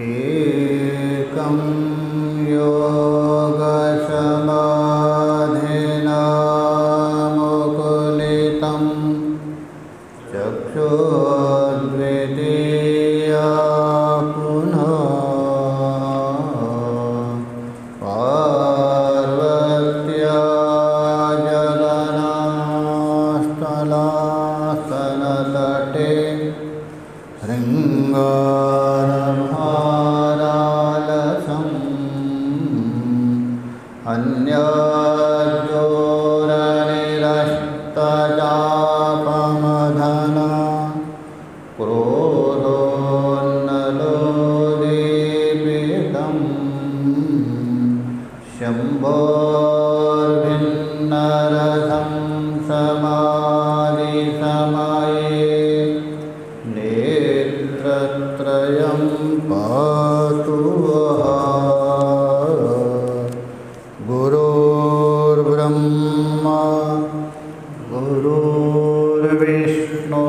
एकं योगसमाधिना मुकुलितं चक्षुर्द्वितीया पुनः पार्वत्या जलनास्थलास्तनतटे शृङ्गारभारालसम् अन्यद्योरनिरस्तजापमधना क्रोधोन्नलोदीपितं शम्भोर्भिन्नरसं समाधिसमये नेत्रत्रयं पातु वः। गुरुर्ब्रह्मा गुरुर्विष्णु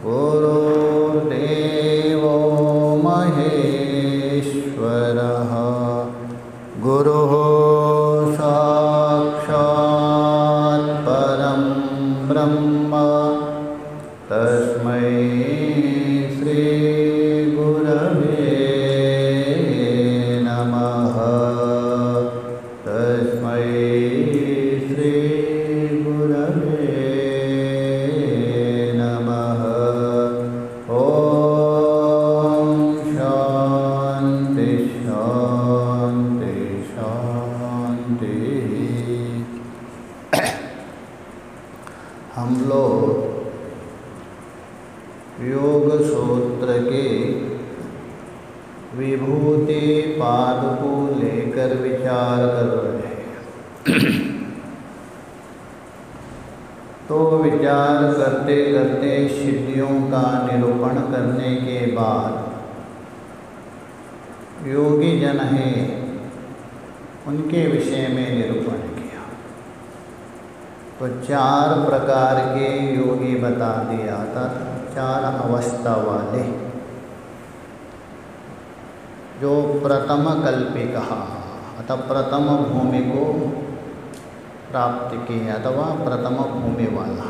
गुरुर्देवो महेश्वरः गुरुः साक्षात् परं ब्रह्म तस्मै श्री गुरवे नमः। तस्मै श्री गुरवे नमः। ॐ शान्ति शान्ति शान्ति। हम लोग योग सूत्र के विभूति पाद को लेकर विचार कर रहे हैं। तो विचार करते करते सिद्धियों का निरूपण करने के बाद योगी जन हैं उनके विषय में निरूपण किया। तो 4 प्रकार के योगी बता दिया था, 4 अवस्था वाले, जो प्रथम कल्पिक अथवा प्रथम भूमि को प्राप्त किए अथवा प्रथम भूमि वाला।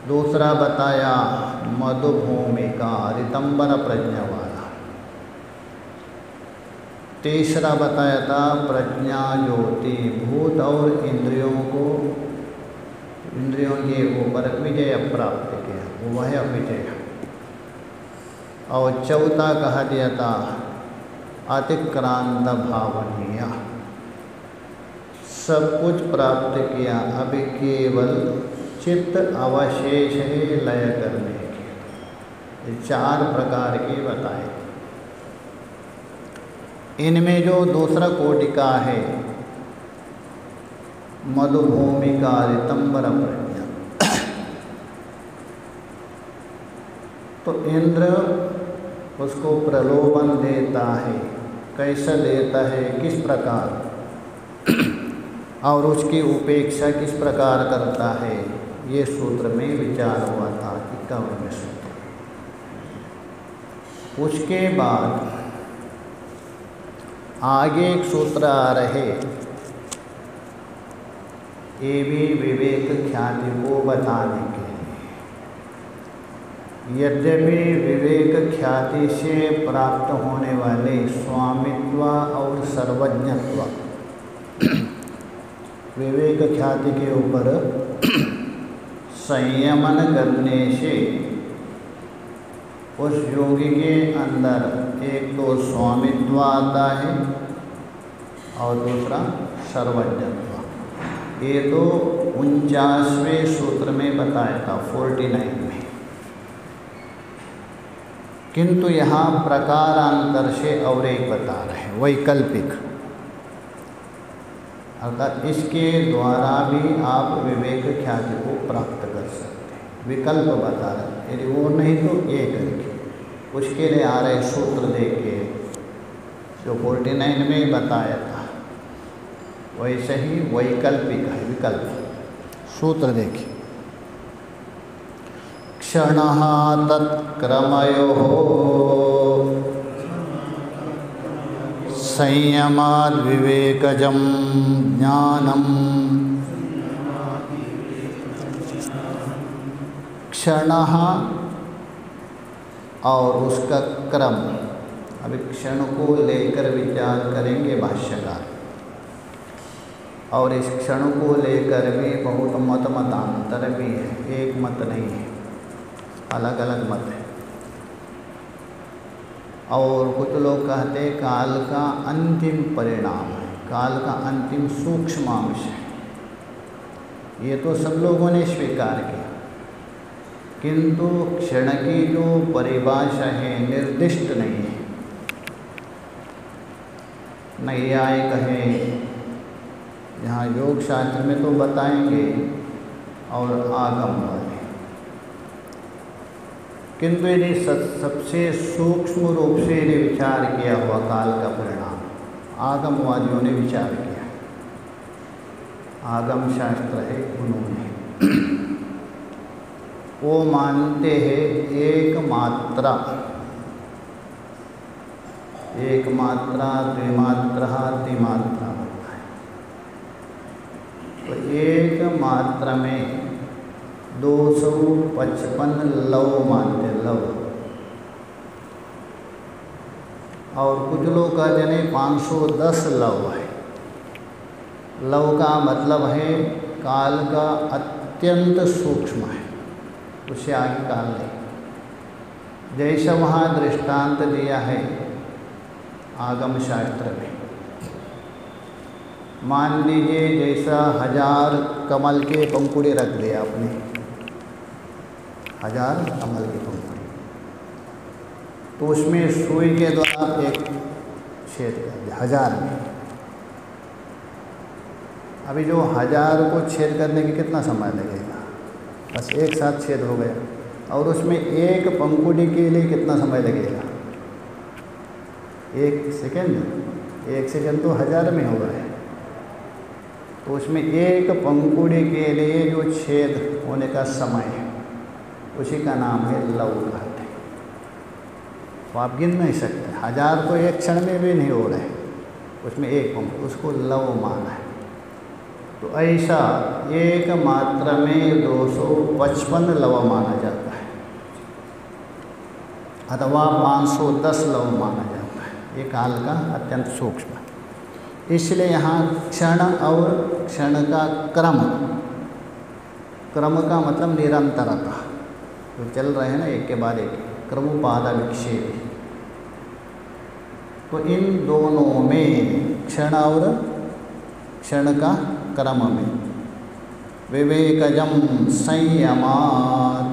दूसरा बताया मधुभूमि का ऋतंबर प्रज्ञा वाला। तीसरा बताया था प्रज्ञा ज्योति भूत और इंद्रियों के ऊपर विजय प्राप्त किया, वह विजय। और चौथा कहा दिया था अतिक्रांत भावनीय, सब कुछ प्राप्त किया, अभी केवल चित्त अवशेष है लय करने के। ये 4 प्रकार के बताए। इनमें जो दूसरा कोटि का है मधुभूमि का ऋतंबर प्रज्ञा, तो इंद्र उसको प्रलोभन देता है, कैसा देता है, किस प्रकार, और उसकी उपेक्षा किस प्रकार करता है, ये सूत्र में विचार हुआ था 51वें सूत्र। उसके बाद आगे एक सूत्र आ रहे, ये भी विवेक ख्याति को बताने के लिए। यद्यपि विवेक ख्याति से प्राप्त होने वाले स्वामित्व और सर्वज्ञत्व, विवेक ख्याति के ऊपर संयमन करने से उस योगी के अंदर एक तो स्वामित्व आता है और दूसरा सर्वज्ञत्व। ये तो 49वें सूत्र में बताया था 49 में। किंतु यहाँ प्रकारांतर से और एक बता रहे हैं, वैकल्पिक, अर्थात इसके द्वारा भी आप विवेक ख्याति को प्राप्त कर सकते हैं। विकल्प बता रहे, यदि वो नहीं तो ये करके, उसके लिए आ रहे सूत्र देके जो 49 में बताया था वैसे ही वैकल्पिक है, विकल्प। सूत्र देखिए, क्षणः तत्क्रमयोः संयमाद् विवेकजं ज्ञानम्। क्षणः और उसका क्रम, अभी क्षण को लेकर विचार करेंगे भाष्यकार, और इस क्षण को लेकर भी बहुत मतांतर भी है, एक मत नहीं है, अलग अलग मत है। और कुछ लोग कहते हैं काल का अंतिम परिणाम है, काल का अंतिम सूक्ष्मांश है। ये तो सब लोगों ने स्वीकार किया, किंतु क्षण की जो परिभाषा है निर्दिष्ट नहीं है। नैयायिक है, यहाँ योग शास्त्र में तो बताएंगे, और आगम वाले, किंतु यदि सबसे सूक्ष्म रूप से यदि विचार किया हुआ काल का परिणाम आगमवादियों ने विचार किया, आगम शास्त्र है उन्होंने, वो मानते हैं एक मात्रा, एक मात्रा, द्विमात्रा, त्रिमात्रा होता है। तो एक मात्रा में 255 लव मानते, लव। और कुछ लोग कहते नहीं 510 लव है। लव का मतलब है काल का अत्यंत सूक्ष्म है, उससे आगे काल नहीं। जैसा वहाँ दृष्टांत दिया है आगम शास्त्र में, मान लीजिए जैसा 1000 कमल के पंखुड़े रख दिया आपने, 1000 कमल के पंखुड़े, तो उसमें सुई के द्वारा एक छेद कर दिया 1000 में। अभी जो 1000 को छेद करने के कितना समय लगेगा? बस एक साथ छेद हो गया। और उसमें एक पंखुड़ी के लिए कितना समय लगेगा? 1 सेकेंड। 1 सेकेंड तो 1000 में हो गया। तो उसमें एक पंखुड़ी के लिए जो छेद होने का समय है उसी का नाम है लव कहते हैं। तो आप गिन नहीं सकते, 1000 तो एक क्षण में भी नहीं हो रहे, उसमें एक पंखुड़ी, उसको लव माना है। तो ऐसा एक मात्रा में 255 लव माना जाता है, अथवा 510 लव माना जाता है। ये काल का अत्यंत सूक्ष्म है। इसलिए यहाँ क्षण और क्षण का क्रम, क्रम का मतलब निरंतरता, जो चल रहे हैं ना एक के बाद एक, क्रमोपादा विक्षेप। तो इन दोनों में, क्षण और क्षण का क्रम में, विवेकजम संयमाद,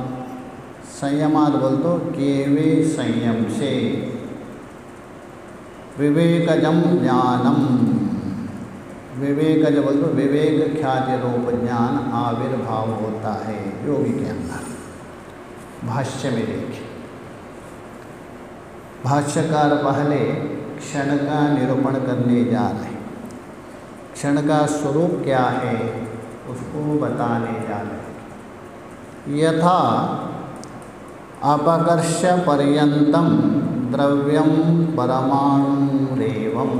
संयमाद बोल तो केवे संयम से, विवेकजम ज्ञानम, विवेकज बोल तो विवेक ख्याति रूप ज्ञान आविर्भाव होता है योगी के अंदर। भाष्य में देखिए, भाष्यकार पहले क्षण का निरूपण करने जा रहे हैं। क्षण का स्वरूप क्या है उसको बताने जा रहे हैं। यथा अपकर्ष पर्यंतम द्रव्यम परमाणुरेवम,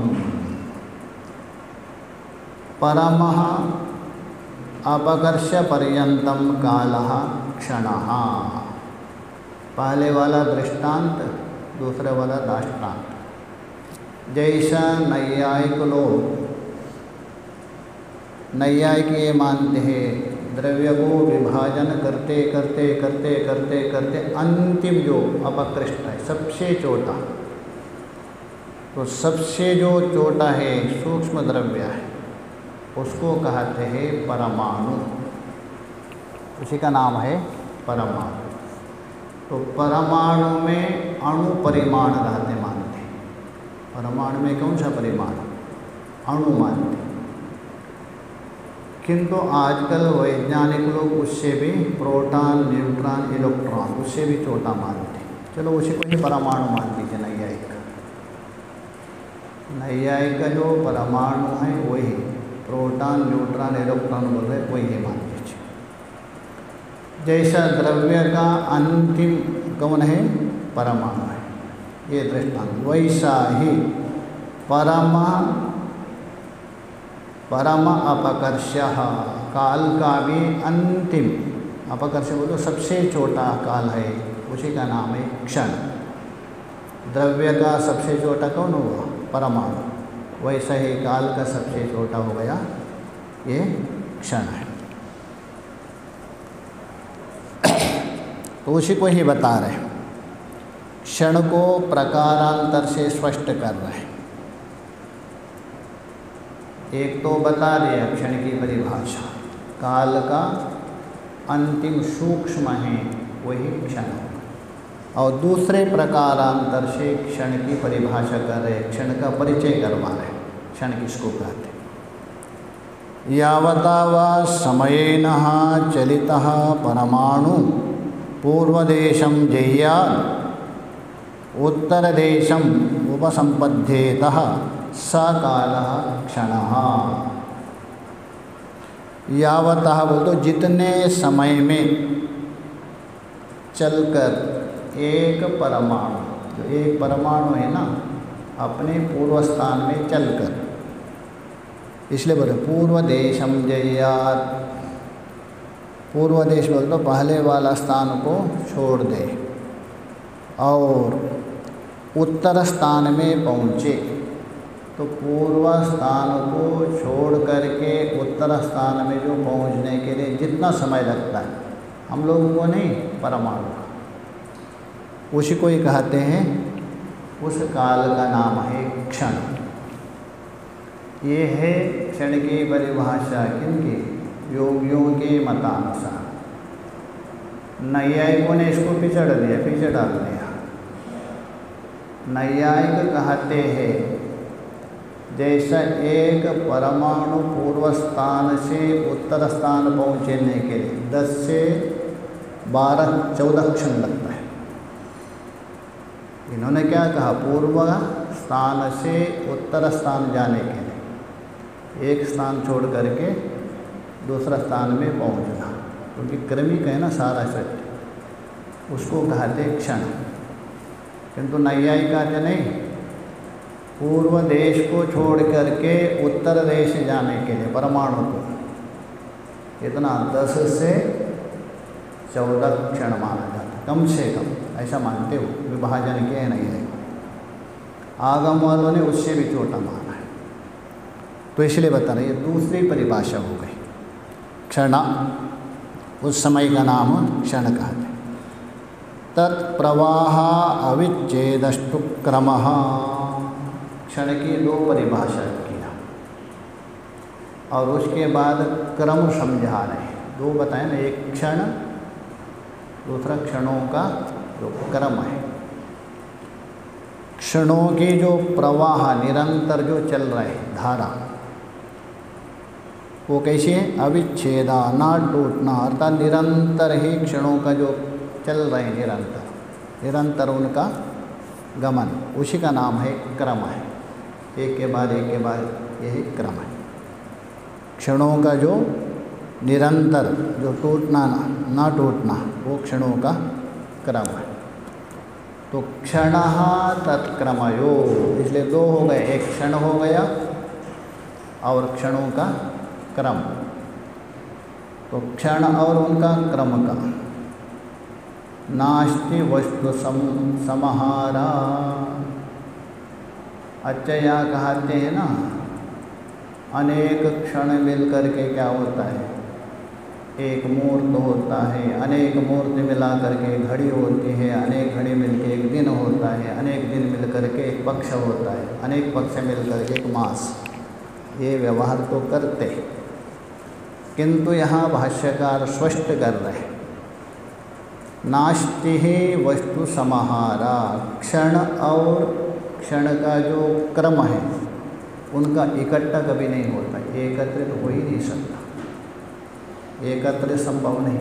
परमः अपकर्ष पर्यंतम कालः क्षणः। पहले वाला दृष्टांत, दूसरे वाला दाष्टांत। जैसा नैयायिक लोग, नैयायिक ये मानते हैं द्रव्य को विभाजन करते करते करते करते करते अंतिम जो अपकृष्ट है, सबसे छोटा, तो सबसे जो छोटा है सूक्ष्म द्रव्य है उसको कहते हैं परमाणु, उसी का नाम है परमाणु। तो परमाणु में अणु परिमाण रहते मानते हैं। परमाणु में कौन सा परिमाण? अणु मानते हैं। किंतु आजकल वैज्ञानिक लोग उससे भी प्रोटॉन, न्यूट्रॉन, इलेक्ट्रॉन, उससे भी छोटा मानते हैं। चलो उसी को ही परमाणु मान लीजिए नैयायिक। नैयायिक का जो परमाणु है वही प्रोटॉन न्यूट्रॉन इलेक्ट्रॉन बोल रहे वही मान लीजिए। जैसा द्रव्य का अंतिम कौन है परमाणु है, ये दृष्टांत, वैसा ही परम अपकर्ष काल का भी अंतिम, अपकर्ष बोलो सबसे छोटा काल है, उसी का नाम है क्षण। द्रव्य का सबसे छोटा कौन हुआ परमाणु, वैसा ही काल का सबसे छोटा हो गया ये क्षण है। तो उसी को ही बता रहे हैं, क्षण को प्रकारांतर से स्पष्ट कर रहे हैं। एक तो बता दिया क्षण की परिभाषा, काल का अंतिम सूक्ष्म है वही क्षण, और दूसरे प्रकारांतर से क्षण की परिभाषा कर रहे, क्षण का परिचय करवा रहे। क्षण किसको कहते हैं? यावता वा समयेन चलितः परमाणु पूर्वदेशं जय्यात् उत्तरदेशम् उपसंपद्येतः स कालः क्षणः। यावतः बोल तो जितने समय में चलकर एक परमाणु, जो एक परमाणु है ना, अपने पूर्व स्थान में चलकर, इसलिए बोले पूर्व देशम जय्यात्, पूर्व देश बोल तो पहले वाला स्थान को छोड़ दे, और उत्तर स्थान में पहुँचे, तो पूर्व स्थान को छोड़ करके उत्तर स्थान में जो पहुँचने के लिए जितना समय लगता है हम लोगों को नहीं, परमाणु का, उसी को ही कहते हैं, उस काल का नाम है क्षण। ये है क्षण की परिभाषा किनकी? योगियों के मतानुसार। नैयायिकों ने इसको पीछे डाल दिया। नैयायिक कहते हैं जैसा एक परमाणु पूर्व स्थान से उत्तर स्थान पहुँचने के लिए 10 से 12-14 क्षण लगता है। इन्होंने क्या कहा? पूर्व स्थान से उत्तर स्थान जाने के लिए एक स्थान छोड़ करके दूसरा स्थान में पहुंचना, क्योंकि क्रमिक है ना सारा सृष्टि, उसको कहते क्षण। किंतु नैयायिक कहते नहीं, पूर्व देश को छोड़ करके उत्तर देश जाने के लिए परमाणु को इतना 10 से 14 क्षण माना जाता है, कम से कम, ऐसा मानते हो। विभाजन किया नहीं है, आगम वालों ने उससे भी छोटा माना है। तो इसलिए बता रहे, ये दूसरी परिभाषा हो गई क्षण, उस समय का नाम क्षण कहते। तत्प्रवाह अविच्छेदस्तु क्रमः, क्षण की 2 परिभाषा किया और उसके बाद क्रम समझा रहे। 2 बताए ना, एक क्षण, दूसरा क्षणों का जो क्रम है। क्षणों की जो प्रवाह निरंतर जो चल रहे धारा, वो कैसे है? अविच्छेदा, ना टूटना, अर्थात निरंतर ही क्षणों का जो चल रहे हैं, निरंतर उनका गमन, उसी का नाम है क्रम है। एक के बाद यही क्रम है। क्षणों का जो निरंतर, जो टूटना ना टूटना, वो क्षणों का क्रम है। तो क्षण तत्क्रमयो, इसलिए 2 हो गए, एक क्षण हो गया और क्षणों का क्रम। तो क्षण और उनका क्रम का नास्ति वस्तु समाहारा। अच्छा, यहाँ कहते हैं ना, अनेक क्षण मिल करके क्या होता है? एक मूर्त होता है, अनेक मूर्त मिला करके घड़ी होती है, अनेक घड़ी मिलकर एक दिन होता है, अनेक दिन मिल करके एक पक्ष होता है, अनेक पक्ष मिल करके एक मास। ये व्यवहार तो करते, किंतु यहाँ भाष्यकार स्पष्ट कर रहे, नास्ति ही वस्तु समाहारा। क्षण और क्षण का जो क्रम है उनका इकट्ठा कभी नहीं होता, एकत्रित हो ही नहीं सकता, एकत्रित संभव नहीं।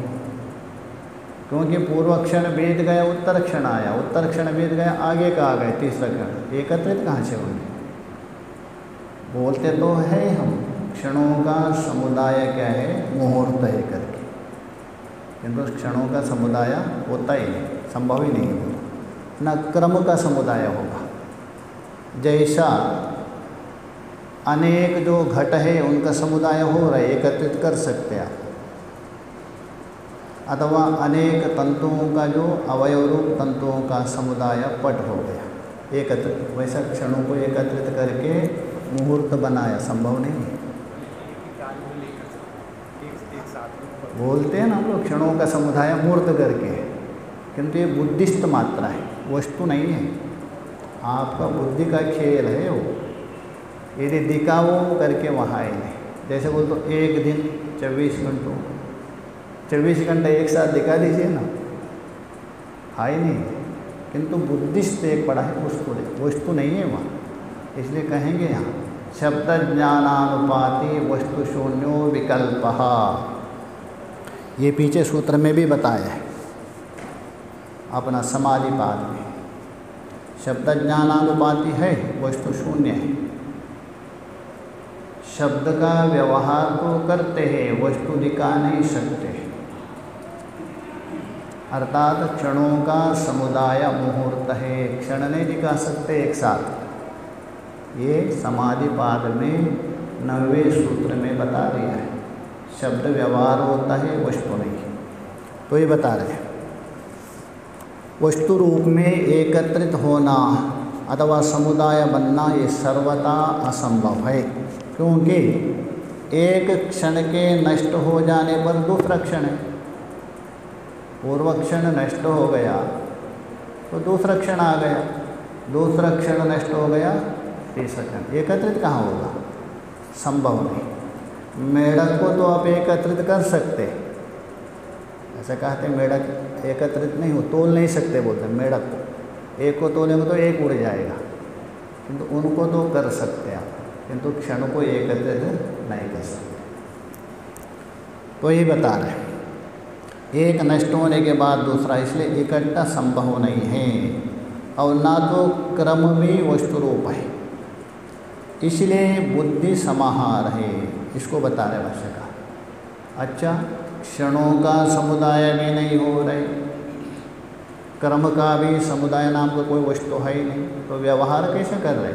क्योंकि पूर्व क्षण बीत गया, उत्तर क्षण आया, उत्तर क्षण बीत गया, आगे का आ गए तीसरा क्षण, एकत्रित कहाँ से होंगे? बोलते तो है हम, क्षणों का समुदाय क्या है, मुहूर्त है करके, किंतु क्षणों का समुदाय होता ही नहीं, संभव ही नहीं है, न क्रम का समुदाय होगा। जैसा अनेक जो घट है उनका समुदाय हो रहा है, एकत्रित कर सकते हैं आप, अथवा अनेक तंतुओं का जो अवयव रूप तंतुओं का समुदाय पट हो गया एकत्रित, वैसा क्षणों को एकत्रित करके मुहूर्त बनाया, संभव नहीं है। बोलते हैं ना हम लोग क्षणों का समुदाय मूर्त करके, किंतु ये बुद्धिस्ट मात्रा है, वस्तु नहीं है, आपका बुद्धि का खेल है वो। यदि दिखाओ करके वहाँ है नहीं, जैसे बोल तो एक दिन 24 घंटे एक साथ दिखा दीजिए ना, है नहीं, किंतु बुद्धिस्ट एक पड़ा है, वस्तु नहीं है वहाँ, इसलिए कहेंगे यहाँ शब्द ज्ञानानुपाति वस्तु शून्यो विकल्पः। ये पीछे सूत्र में भी बताया है अपना समाधिपाद में, शब्द ज्ञानानुपाति है, वस्तु शून्य है। शब्द का व्यवहार तो करते हैं, वस्तु दिखा नहीं सकते, अर्थात क्षणों का समुदाय मुहूर्त है, क्षण नहीं दिखा सकते एक साथ। ये समाधिपाद में 9वें सूत्र में बता दिया है, शब्द व्यवहार होता है, वस्तु नहीं। तो ये बता रहे हैं वस्तु रूप में एकत्रित होना अथवा समुदाय बनना ये सर्वथा असंभव है, क्योंकि एक क्षण के नष्ट हो जाने पर दूसरा क्षण है, पूर्व क्षण नष्ट हो गया तो दूसरा क्षण आ गया, दूसरा क्षण नष्ट हो गया तीसरा क्षण, एकत्रित कहाँ होगा, संभव नहीं। मेढक को तो आप एकत्रित कर सकते, ऐसा कहते हैं मेढक एकत्रित नहीं हो, तोल नहीं सकते बोलते मेढक को, एक को तोलेंगे तो एक उड़ जाएगा, किंतु उनको तो कर सकते आप, किंतु क्षण को एकत्रित नहीं कर सकते। तो ये बता रहे हैं एक नष्ट होने के बाद दूसरा, इसलिए इकट्ठा संभव नहीं है, और ना तो क्रम भी वस्तु रूप है, इसलिए बुद्धि समाहार है, इसको बता रहे भाष्यकार। अच्छा, क्षणों का समुदाय भी नहीं हो रहे, क्रम का भी समुदाय नाम का कोई वस्तु है ही नहीं, तो व्यवहार कैसे कर रहे?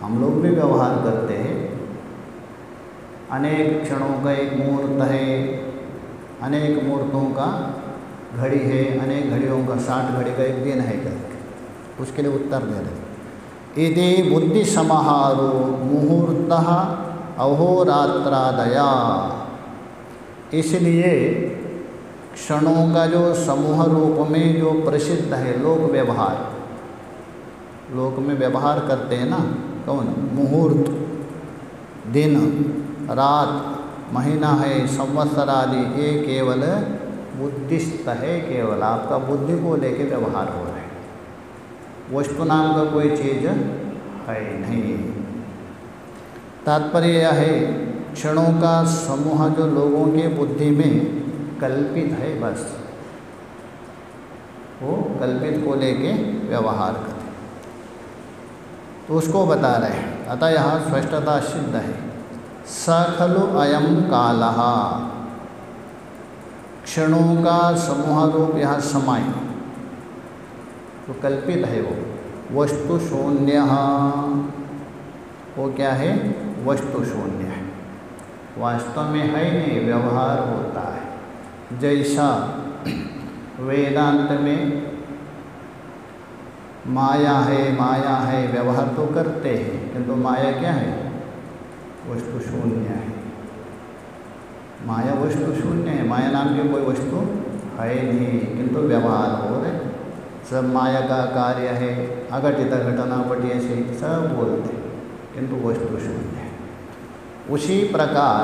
हम लोग भी व्यवहार करते हैं, अनेक क्षणों का एक मुहूर्त है, अनेक मुहूर्तों का घड़ी है, अनेक घड़ियों का 60 घड़ी का एक दिन है करके, उसके लिए उत्तर दे रहे। यदि बुद्धि समाहारो मुहूर्तः अहोरात्रादया, इसलिए क्षणों का जो समूह रूप में जो प्रसिद्ध है लोक व्यवहार, लोक में व्यवहार करते हैं ना कौन, मुहूर्त, दिन, रात, महीना है, संवत्सर आदि, ये केवल बुद्धिस्त है, केवल आपका बुद्धि को लेके व्यवहार हो रहा है, वस्तु नाम का कोई चीज़ है नहीं। तात्पर्य यह है क्षणों का समूह जो लोगों के बुद्धि में कल्पित है, बस वो कल्पित को लेके व्यवहार करते, तो उसको बता रहे हैं। अतः यहाँ स्पष्टता सिद्ध है, स खलु अयम कालः, क्षणों का समूह रूप यहाँ समाय, तो कल्पित है वो, वस्तु शून्य, वो क्या है, वस्तु शून्य है, वास्तव में है नहीं, व्यवहार होता है। जैसा वेदांत में माया है, व्यवहार तो करते हैं, किंतु माया क्या है, वस्तु शून्य है, माया वस्तु शून्य है, माया नाम की कोई वस्तु है नहीं, किंतु व्यवहार हो रहे, सब माया का कार्य है, अघटित घटना पटिए से सब बोलते, किंतु वस्तु शून्य है। उसी प्रकार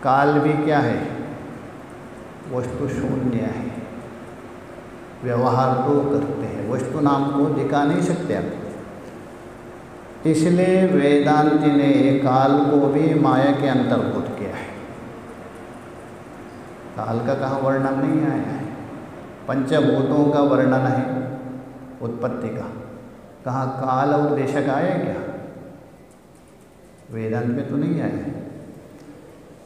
काल भी क्या है, वस्तु शून्य है, व्यवहार तो करते हैं, वस्तु नाम को दिखा नहीं सकते आप। इसलिए वेदांति ने काल को भी माया के अंतर्भूत किया है, काल का कहाँ वर्णन नहीं आया है, पंचभूतों का वर्णन है उत्पत्ति का, कहाँ काल और देशक आया क्या, वेदांत में तो नहीं आया।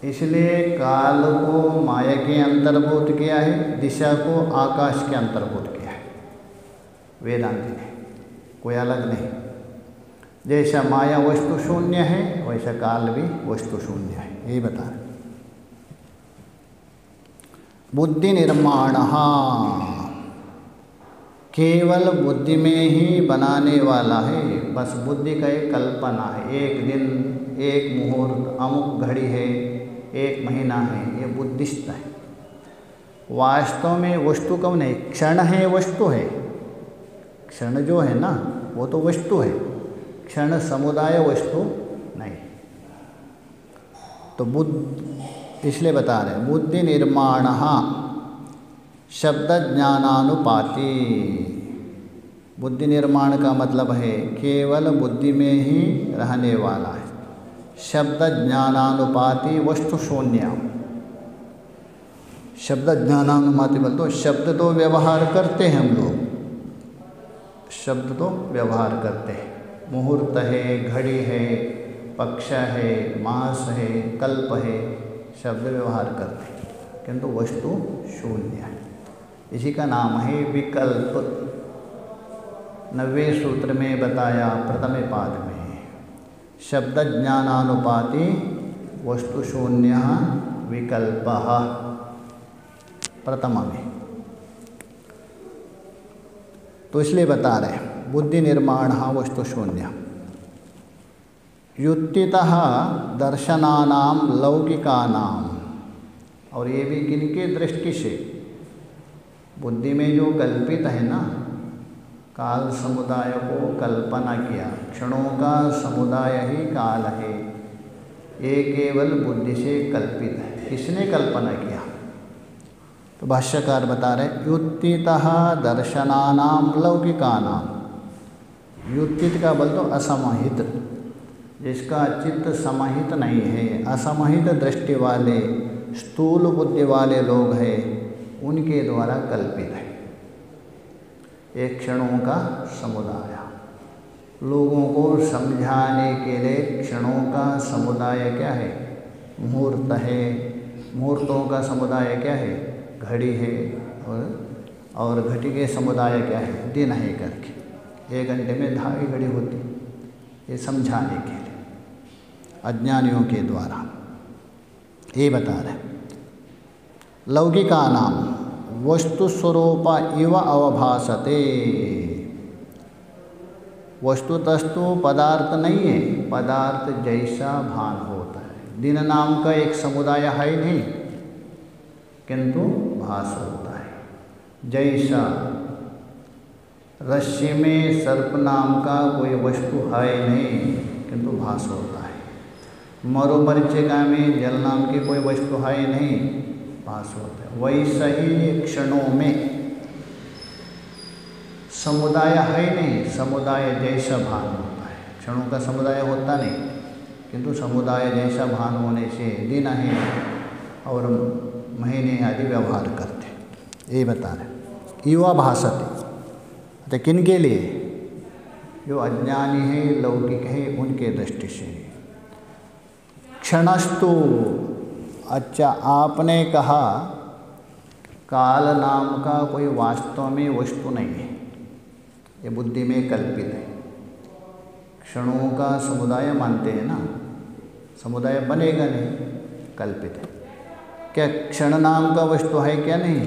इसलिए काल को माया के अंतर्भूत किया है, दिशा को आकाश के अंतर्भूत किया है वेदांत ने, कोई अलग नहीं। जैसा माया वस्तु शून्य है वैसा काल भी वस्तु शून्य है, यही बता रहे। बुद्धि निर्माण, केवल बुद्धि में ही बनाने वाला है, बस बुद्धि का एक कल्पना है। एक दिन, एक मुहूर्त, अमुक घड़ी है, एक महीना है, ये बुद्धिस्ट है। वास्तव में वस्तु कौन है? क्षण है, वस्तु है। क्षण जो है ना वो तो वस्तु है, क्षण समुदाय वस्तु नहीं। तो बुद्ध इसलिए बता रहे हैं बुद्धि निर्माण शब्द ज्ञानानुपाति। बुद्धि निर्माण का मतलब है केवल बुद्धि में ही रहने वाला है। शब्द ज्ञानानुपाति वस्तु शून्य। शब्द ज्ञानानुपाति बोल तो शब्द तो व्यवहार करते हैं हम लोग, शब्द तो व्यवहार करते हैं। मुहूर्त है, घड़ी है, पक्ष है, मास है, कल्प है, शब्द व्यवहार करते हैं, किंतु वस्तु शून्य है। इसी का नाम है विकल्प। 90वें सूत्र में बताया प्रथम पाद में, शब्द ज्ञानानुपाति वस्तु शून्य विकल्पः प्रथम में। तो इसलिए बता रहे बुद्धि निर्माण वस्तु शून्य। युक्तितः दर्शनानाम लौकिकानाम, और ये भी किनके दृष्टि से? बुद्धि में जो कल्पित है ना, काल समुदाय को कल्पना किया, क्षणों का समुदाय ही काल है, ये केवल बुद्धि से कल्पित है। किसने कल्पना किया? तो भाष्यकार बता रहे युक्तितः दर्शनानाम लौकिकानाम। युक्तित का बोल तो असमहित, जिसका चित्त समाहित नहीं है, असमहित दृष्टि वाले स्थूल बुद्धि वाले लोग हैं, उनके द्वारा कल्पित है। एक क्षणों का समुदाय, लोगों को समझाने के लिए क्षणों का समुदाय क्या है? मुहूर्त है। मुहूर्तों का समुदाय क्या है? घड़ी है। और घड़ी के समुदाय क्या है? दिन है करके। 1 घंटे में 2.5 घड़ी होती, ये समझाने के लिए अज्ञानियों के द्वारा ये बता रहे। लौकिकानाम वस्तु स्वरूप इव अवभासते। वस्तुतस्तु पदार्थ नहीं है, पदार्थ जैसा भान होता है। दिन नाम का एक समुदाय है नहीं, किंतु भास होता है। जैसा रस्सी में सर्प नाम का कोई वस्तु है नहीं, किंतु भास होता है। मरुमरीचिका में जल नाम की कोई वस्तु है नहीं, भास होता है। वैसा ही क्षणों में समुदाय है नहीं, समुदाय जैसा भान होता है। क्षणों का समुदाय होता नहीं, किंतु समुदाय जैसा भान होने से दिन है और महीने आदि व्यवहार करते, ये बता रहे। युवा भासते, तो किन के लिए? जो अज्ञानी है, लौकिक है, उनके दृष्टि से। क्षणस्तु, अच्छा आपने कहा काल नाम का कोई वास्तव में वस्तु नहीं है, ये बुद्धि में कल्पित है। क्षणों का समुदाय मानते हैं ना, समुदाय बनेगा नहीं, कल्पित है। क्या क्षण नाम का वस्तु है? क्या नहीं?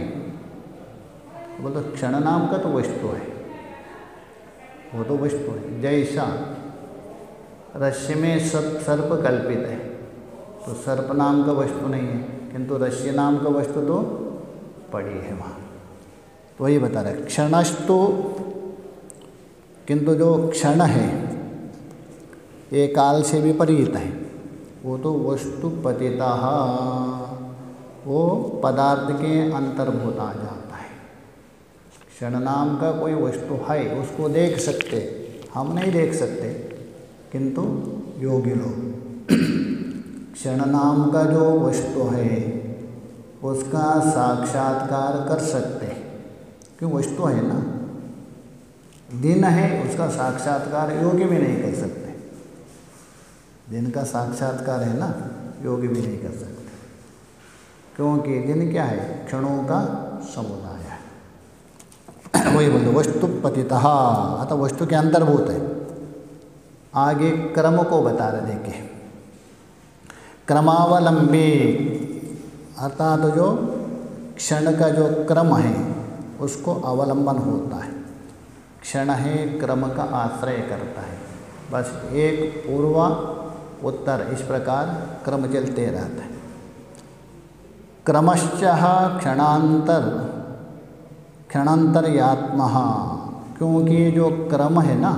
बोलो क्षण नाम का तो वस्तु है, वो तो वस्तु है। जैसा रस्सी में सर्प कल्पित है, तो सर्प नाम का वस्तु नहीं है, किंतु रस्सी नाम का वस्तु तो पड़ी है वहाँ। तो वही बता रहे क्षणस्तु, किंतु जो क्षण है ये काल से विपरीत है, वो तो वस्तु पतिता, वो पदार्थ के अंतर्भूत आ जाता है। क्षण नाम का कोई वस्तु है, उसको देख सकते, हम नहीं देख सकते, किंतु योगी लोग क्षण नाम का जो वस्तु है उसका साक्षात्कार कर सकते, क्यों? वस्तु है ना, दिन है, उसका साक्षात्कार योगी भी नहीं कर सकते। जिनका साक्षात्कार है ना, योगी भी नहीं कर सकते, क्योंकि दिन क्या है, क्षणों का समुदाय है। वही बोलते वस्तु पतितः, अतः वस्तु के अंतर्भूत है। आगे क्रम को बता रहे, देखिए क्रमावलंबी, अर्थात तो जो क्षण का जो क्रम है उसको अवलंबन होता है। क्षण है क्रम का आश्रय करता है, बस एक पूर्व उत्तर इस प्रकार क्रम चलते रहता है। क्रमश्च क्षणांतर्यात्मः, क्योंकि जो क्रम है ना,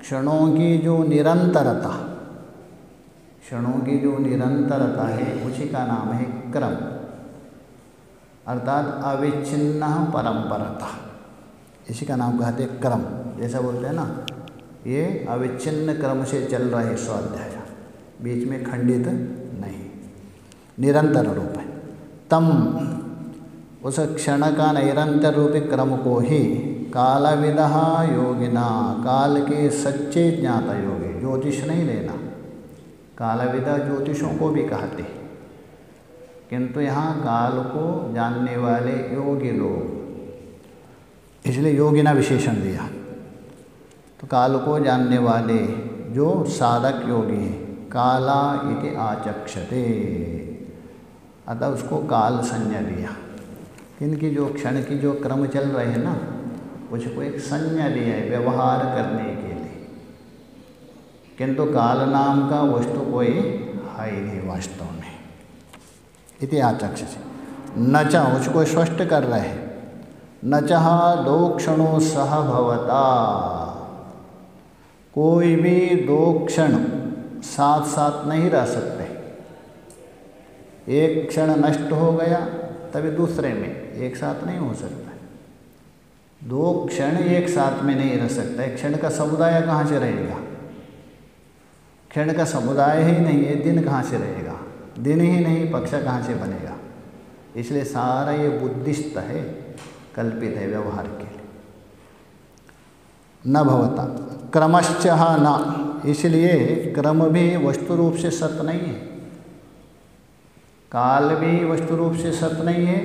क्षणों की जो निरंतरता, क्षणों की जो निरंतरता है उसी का नाम है क्रम, अर्थात अविच्छिन्न परंपरता, इसी का नाम कहते हैं क्रम। जैसा बोलते हैं ना, ये अविच्छिन्न क्रम से चल रहे स्वाध्याय, बीच में खंडित नहीं, निरंतर रूप है। तम, उस क्षण का निरंतर रूपी क्रम को ही कालविदः योगिना, काल के सच्चे ज्ञाता योगी, ज्योतिष नहीं लेना, कालविदा ज्योतिषों को भी कहते हैं, किंतु यहाँ काल को जानने वाले योगी लोग, इसलिए योगिना विशेषण दिया। तो काल को जानने वाले जो साधक योगी हैं, काला इति आचक्षते, अतः उसको काल संज्ञा दिया। इनकी जो क्षण की जो क्रम चल रहे हैं ना, उसको एक संज्ञा दिया है व्यवहार करने के लिए, किंतु काल नाम का वस्तु कोई है ही नहीं वास्तव में। इति आचक्षते, न च, उसको स्पष्ट कर रहे हैं, न च दो क्षणों सह भवता, कोई भी दो क्षण साथ साथ नहीं रह सकते। एक क्षण नष्ट हो गया तभी दूसरे में एक साथ नहीं हो सकता। दो क्षण एक साथ में नहीं रह सकता। एक क्षण का समुदाय कहाँ से रहेगा? क्षण का समुदाय ही नहीं है, दिन कहाँ से रहेगा? दिन ही नहीं, पक्ष कहाँ से बनेगा? इसलिए सारा ये बुद्धिस्त है, कल्पित है व्यवहार के लिए। न भवता क्रमश्च न, इसलिए क्रम भी वस्तु रूप से सत्य नहीं है, काल भी वस्तु रूप से सत्य नहीं है,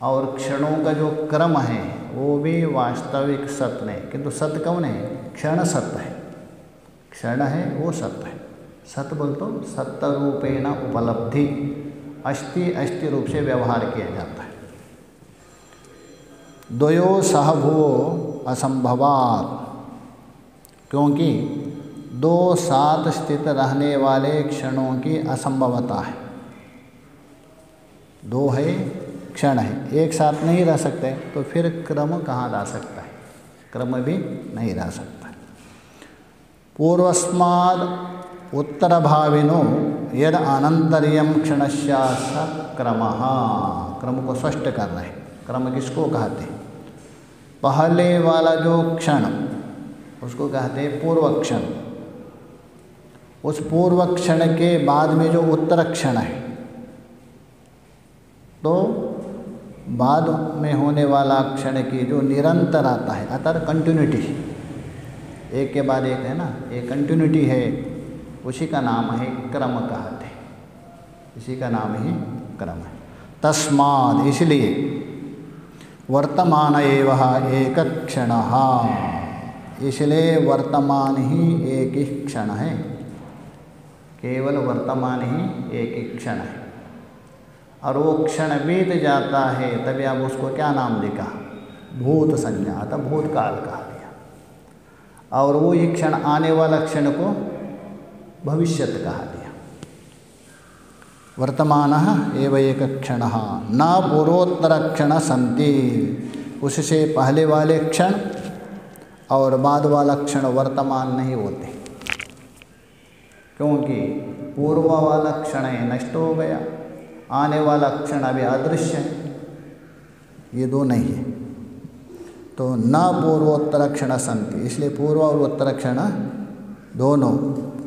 और क्षणों का जो क्रम है वो भी वास्तविक सत्य नहीं। किंतु सत्य कौन है? क्षण सत्य है, क्षण है वो सत्य है। सत्य बोल तो सत्य रूपेण उपलब्धि, अस्थि अस्थि रूप से व्यवहार किया जाता है। द्वयो सहभुवो असंभवात्, क्योंकि दो साथ स्थित रहने वाले क्षणों की असंभवता है। दो है, क्षण है, एक साथ नहीं रह सकते, तो फिर क्रम कहाँ रह सकता है? क्रम भी नहीं रह सकता। पूर्वस्माद् उत्तरभाविनो यद अनंतर्यम क्षणस्य स क्रमः, क्रम को स्पष्ट कर रहे हैं। क्रम किसको कहते हैं? पहले वाला जो क्षण उसको कहते हैं पूर्व क्षण। उस पूर्व क्षण के बाद में जो उत्तर क्षण है, तो बाद में होने वाला क्षण की जो निरंतर आता है, अतर कंटिन्यूटी, एक के बाद एक है ना, एक कंटिन्यूटी है, उसी का नाम है क्रम कहते हैं। इसी का नाम ही क्रम है। तस्माद्, इसलिए वर्तमान एव एक क्षण, इसलिए वर्तमान ही एक ही क्षण है, केवल वर्तमान ही एक ही क्षण है। और वो क्षण बीत जाता है तभी आप उसको क्या नाम देखा? भूत संज्ञा, अतः भूतकाल कहा दिया। और वो एक क्षण आने वाला क्षण को भविष्यत कहा दिया। वर्तमानः एव एक क्षणः न पूर्वोत्तर क्षण सन्ति, उससे पहले वाले क्षण और बाद वाला क्षण वर्तमान नहीं होते, क्योंकि पूर्व वाला क्षण नष्ट हो गया, आने वाला क्षण अभी अदृश्य है, ये दो नहीं है। तो न पूर्वोत्तर क्षण सन्ति, इसलिए पूर्व और उत्तर क्षण दोनों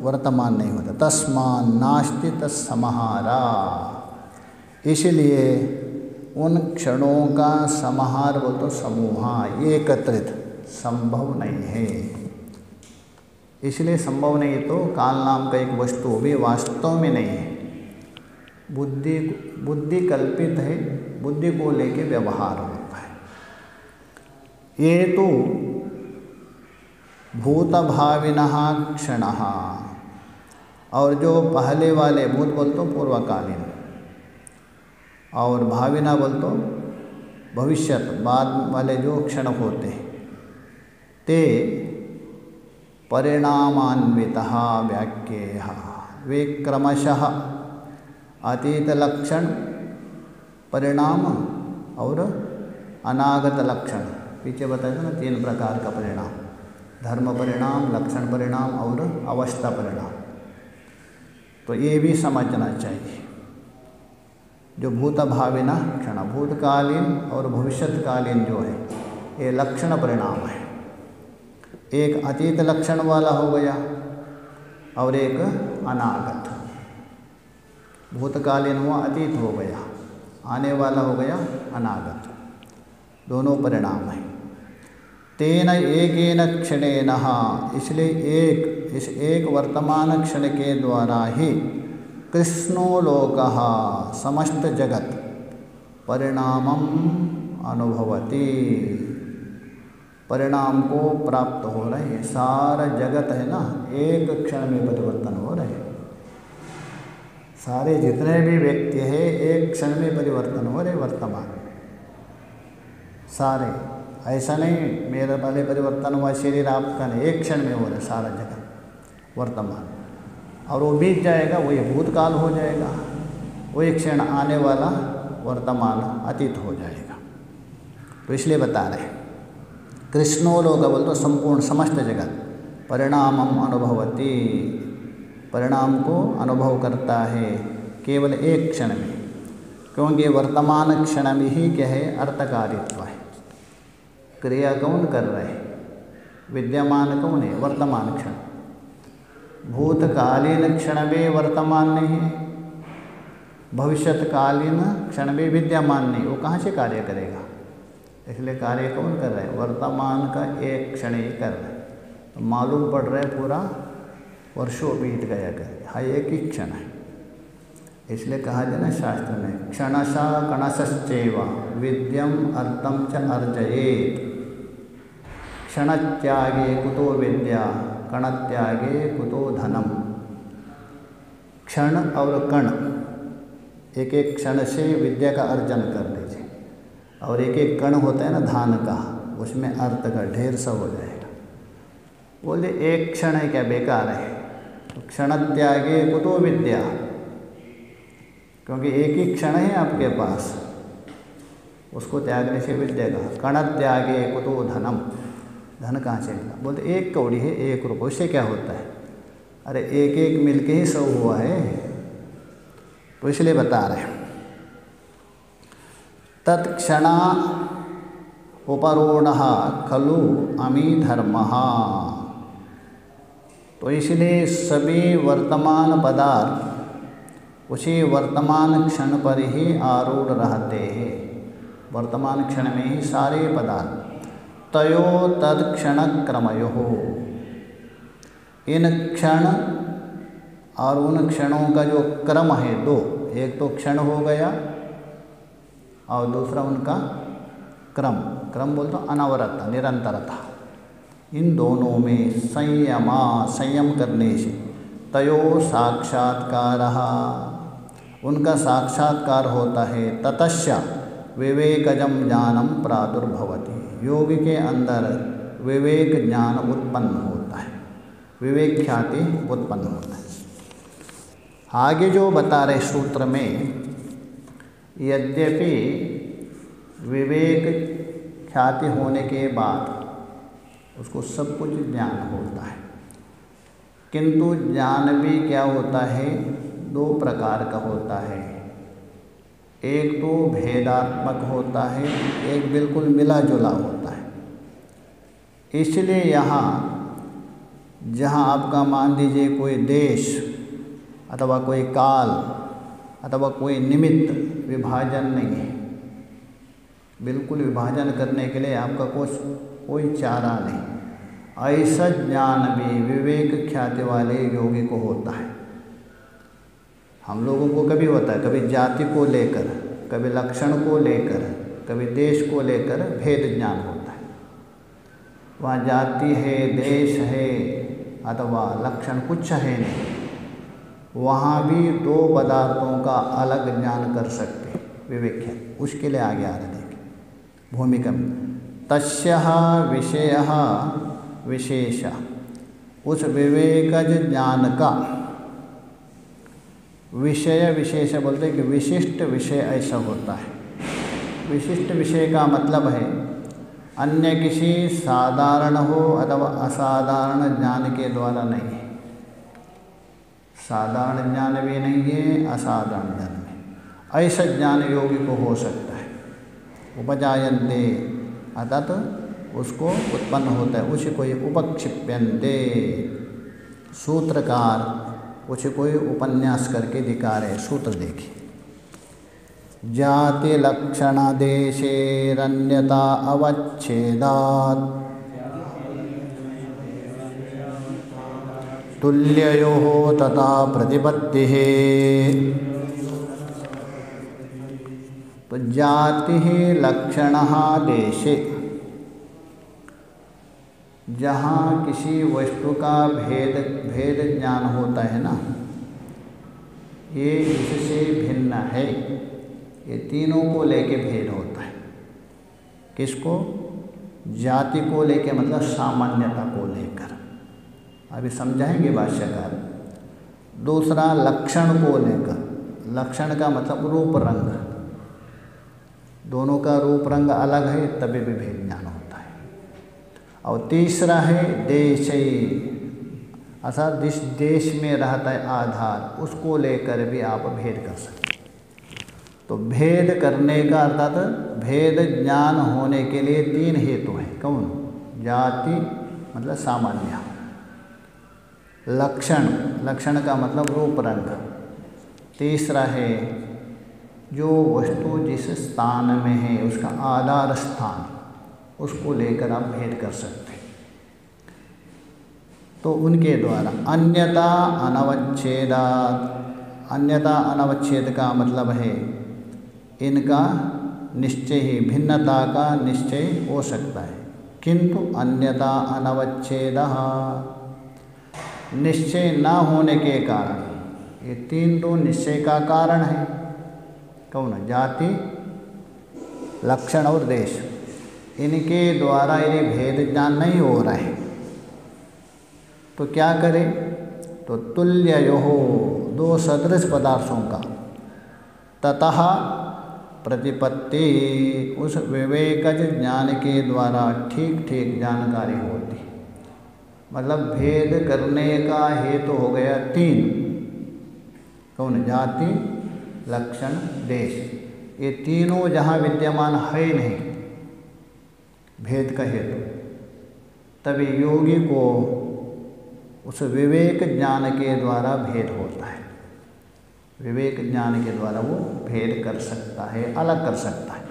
वर्तमान नहीं होता। तस्मात् नास्ति तत्समाहारा, इसलिए उन क्षणों का समाहार बोल तो समूह एकत्रित संभव नहीं है। इसलिए संभव नहीं तो काल नाम का एक वस्तु भी वास्तव में नहीं है, बुद्धि कल्पित है, बुद्धि को लेके व्यवहार होता है। ये तो भूतभाविनः क्षणः, और जो पहले वाले, भूत बोल तो पूर्वकालीन और भाविना बोल तो भविष्यत बाद वाले जो क्षण होते हैं, ते परिणामान्वितः व्याख्येयः, वे क्रमशः अतीत लक्षण परिणाम और अनागत लक्षण, पीछे बताया था ना 3 प्रकार का परिणाम, धर्म परिणाम, लक्षण परिणाम और अवस्था परिणाम। तो ये भी समझना चाहिए। जो भूतभाविना क्षण, भूतकालीन और भविष्यत्कालीन जो है ये लक्षण परिणाम है। एक अतीत लक्षण वाला हो गया और एक अनागत। भूतकालीन हुआ अतीत हो गया, आने वाला हो गया अनागत, दोनों परिणाम है। तेन एकेन क्षणेन, इसलिए इस एक वर्तमान क्षण के द्वारा ही कृष्णो लोकः, समस्त जगत परिणामम अनुभवति, परिणाम को प्राप्त हो रहे हैं। सारा जगत है ना, एक क्षण में परिवर्तन हो रहे हैं। सारे जितने भी व्यक्ति हैं एक क्षण में परिवर्तन हो रहे वर्तमान, सारे। ऐसा नहीं मेरे पहले परिवर्तन हुआ शरीर आपका नहीं, एक क्षण में हो रहा है सारा जगत वर्तमान, और वो बीत जाएगा, वही भूतकाल हो जाएगा, वो एक क्षण आने वाला वर्तमान अतीत हो जाएगा। तो इसलिए बता रहे कृष्णो लोक बोल तो संपूर्ण समस्त जगत परिणामम अनुभवति, परिणाम को अनुभव करता है केवल एक क्षण में, क्योंकि वर्तमान क्षण में ही क्या है अर्थकारित्व है। क्रिया कौन कर रहे हैं, विद्यमान कौन है, वर्तमान क्षण। भूतकालीन क्षण में वर्तमान नहीं है, भविष्यत्कालीन क्षण में विद्यमान नहीं, वो कहाँ से कार्य करेगा। इसलिए कार्य कौन कर रहा है, वर्तमान का एक क्षण ही कर रहा है। तो मालूम पड़ रहा है पूरा वर्षों बीत गया कर, हाँ एक ही क्षण है। इसलिए कहा जाए ना शास्त्र में क्षणशः कणशश्चैव विद्यम अर्थम च अर्जयेत्, क्षणत्यागे कुतो विद्या कणत्यागे कुतो धनम। क्षण और कण, एक एक क्षण से विद्या का अर्जन कर लीजिए, और एक एक कण होता है ना धान का, उसमें अर्थ का ढेर सा हो जाएगा। बोले एक क्षण है क्या बेकार है, तो क्षण त्यागे कुतो विद्या, क्योंकि एक ही क्षण है आपके पास, उसको त्यागने से विद्या का। कण त्यागे कुतो धनम, धन कहाँ से मिला, बोलते एक कौड़ी है 1 रुपये, उससे क्या होता है, अरे एक एक मिलके ही 100 हुआ है। तो इसलिए बता रहे तत्क्षणा उपरूढ़ खलु अमी धर्म। तो इसलिए सभी वर्तमान पदार्थ उसी वर्तमान क्षण पर ही आरूढ़ रहते हैं, वर्तमान क्षण में ही सारे पदार्थ। तयो तत्क्षण क्रमयो, इन क्षण और उन क्षणों का जो क्रम है 2, एक तो क्षण हो गया और दूसरा उनका क्रम, क्रम बोलते अनवरत निरंतरता। इन दोनों में संयम करने से तयो साक्षात्कार, उनका साक्षात्कार होता है। ततश्च विवेकजम ज्ञानम प्रादुर्भवति, योग के अंदर विवेक ज्ञान उत्पन्न होता है, विवेक ख्याति उत्पन्न होता है। आगे जो बता रहे सूत्र में, यद्यपि विवेक ख्याति होने के बाद उसको सब कुछ ज्ञान होता है, किंतु ज्ञान भी क्या होता है, 2 प्रकार का होता है। एक तो भेदात्मक होता है, एक बिल्कुल मिला जुला होता है। इसलिए यहाँ जहाँ आपका मान लीजिए कोई देश अथवा कोई काल अथवा कोई निमित्त विभाजन नहीं है, बिल्कुल विभाजन करने के लिए आपका कोई चारा नहीं, ऐसा ज्ञान भी विवेक ख्याति वाले योगी को होता है। हम लोगों को कभी होता है, कभी जाति को लेकर, कभी लक्षण को लेकर, कभी देश को लेकर भेद ज्ञान होता है। वहाँ जाति है, देश है अथवा लक्षण कुछ है नहीं, वहाँ भी दो पदार्थों का अलग ज्ञान कर सकते हैं विवेक ख्याति। उसके लिए आगे आ रहे देखिए भूमिका में तस्यः विषयः विशेष, उस विवेकज ज्ञान का विषय विशेष बोलते हैं कि विशिष्ट विषय ऐसा होता है। विशिष्ट विषय का मतलब है अन्य किसी साधारण हो अथवा असाधारण ज्ञान के द्वारा नहीं है। साधारण ज्ञान भी नहीं है, असाधारण ज्ञान में ऐसा ज्ञान योगी को हो सकता है। उपजायन्ते अर्थात उसको उत्पन्न होता है, उसी को उपक्षिप्यन्ते। सूत्रकार उसे कोई उपन्यास करके दिखा रहे। सूत्र देखिए, जाति लक्षण देशेरन्यता अवच्छेदात् तुल्ययोः तथा प्रतिपत्तिः। तो जाति लक्षणः देशे, जहाँ किसी वस्तु का भेद ज्ञान होता है ना, ये इससे भिन्न है, ये तीनों को लेके भेद होता है। किसको? जाति को लेके, मतलब सामान्यता को लेकर, अभी समझाएंगे भाष्यकार। दूसरा लक्षण को लेकर, लक्षण का मतलब रूप रंग, दोनों का रूप रंग अलग है तभी भी भेद ज्ञान होता है। और तीसरा है देश, अर्थात जिस देश में रहता है आधार, उसको लेकर भी आप भेद कर सकते हैं। तो भेद करने का अर्थात भेद ज्ञान होने के लिए तीन हेतु हैं। कौन? जाति मतलब सामान्य, लक्षण, लक्षण का मतलब रूप रंग, तीसरा है जो वस्तु जिस स्थान में है उसका आधार स्थान, उसको लेकर आप भेद कर सकते हैं। तो उनके द्वारा अन्यता अनवच्छेदात्, अन्यता अनवच्छेद का मतलब है इनका निश्चय ही, भिन्नता का निश्चय हो सकता है, किंतु अन्यता अनवच्छेदः, निश्चय न होने के कारण, ये तीन तो निश्चय का कारण है। कौन? जाति, लक्षण और देश, इनके द्वारा इन्हें भेद ज्ञान नहीं हो रहा है। तो क्या करें? तो तुल्ययोः, दो सदृश पदार्थों का, ततः प्रतिपत्ति, उस विवेकज ज्ञान के द्वारा ठीक ठीक जानकारी होती। मतलब भेद करने का हेतु हो गया तीन। कौन? जाति, लक्षण, देश, ये तीनों जहाँ विद्यमान है नहीं भेद का हेतु, तभी योगी को उस विवेक ज्ञान के द्वारा भेद होता है। विवेक ज्ञान के द्वारा वो भेद कर सकता है, अलग कर सकता है।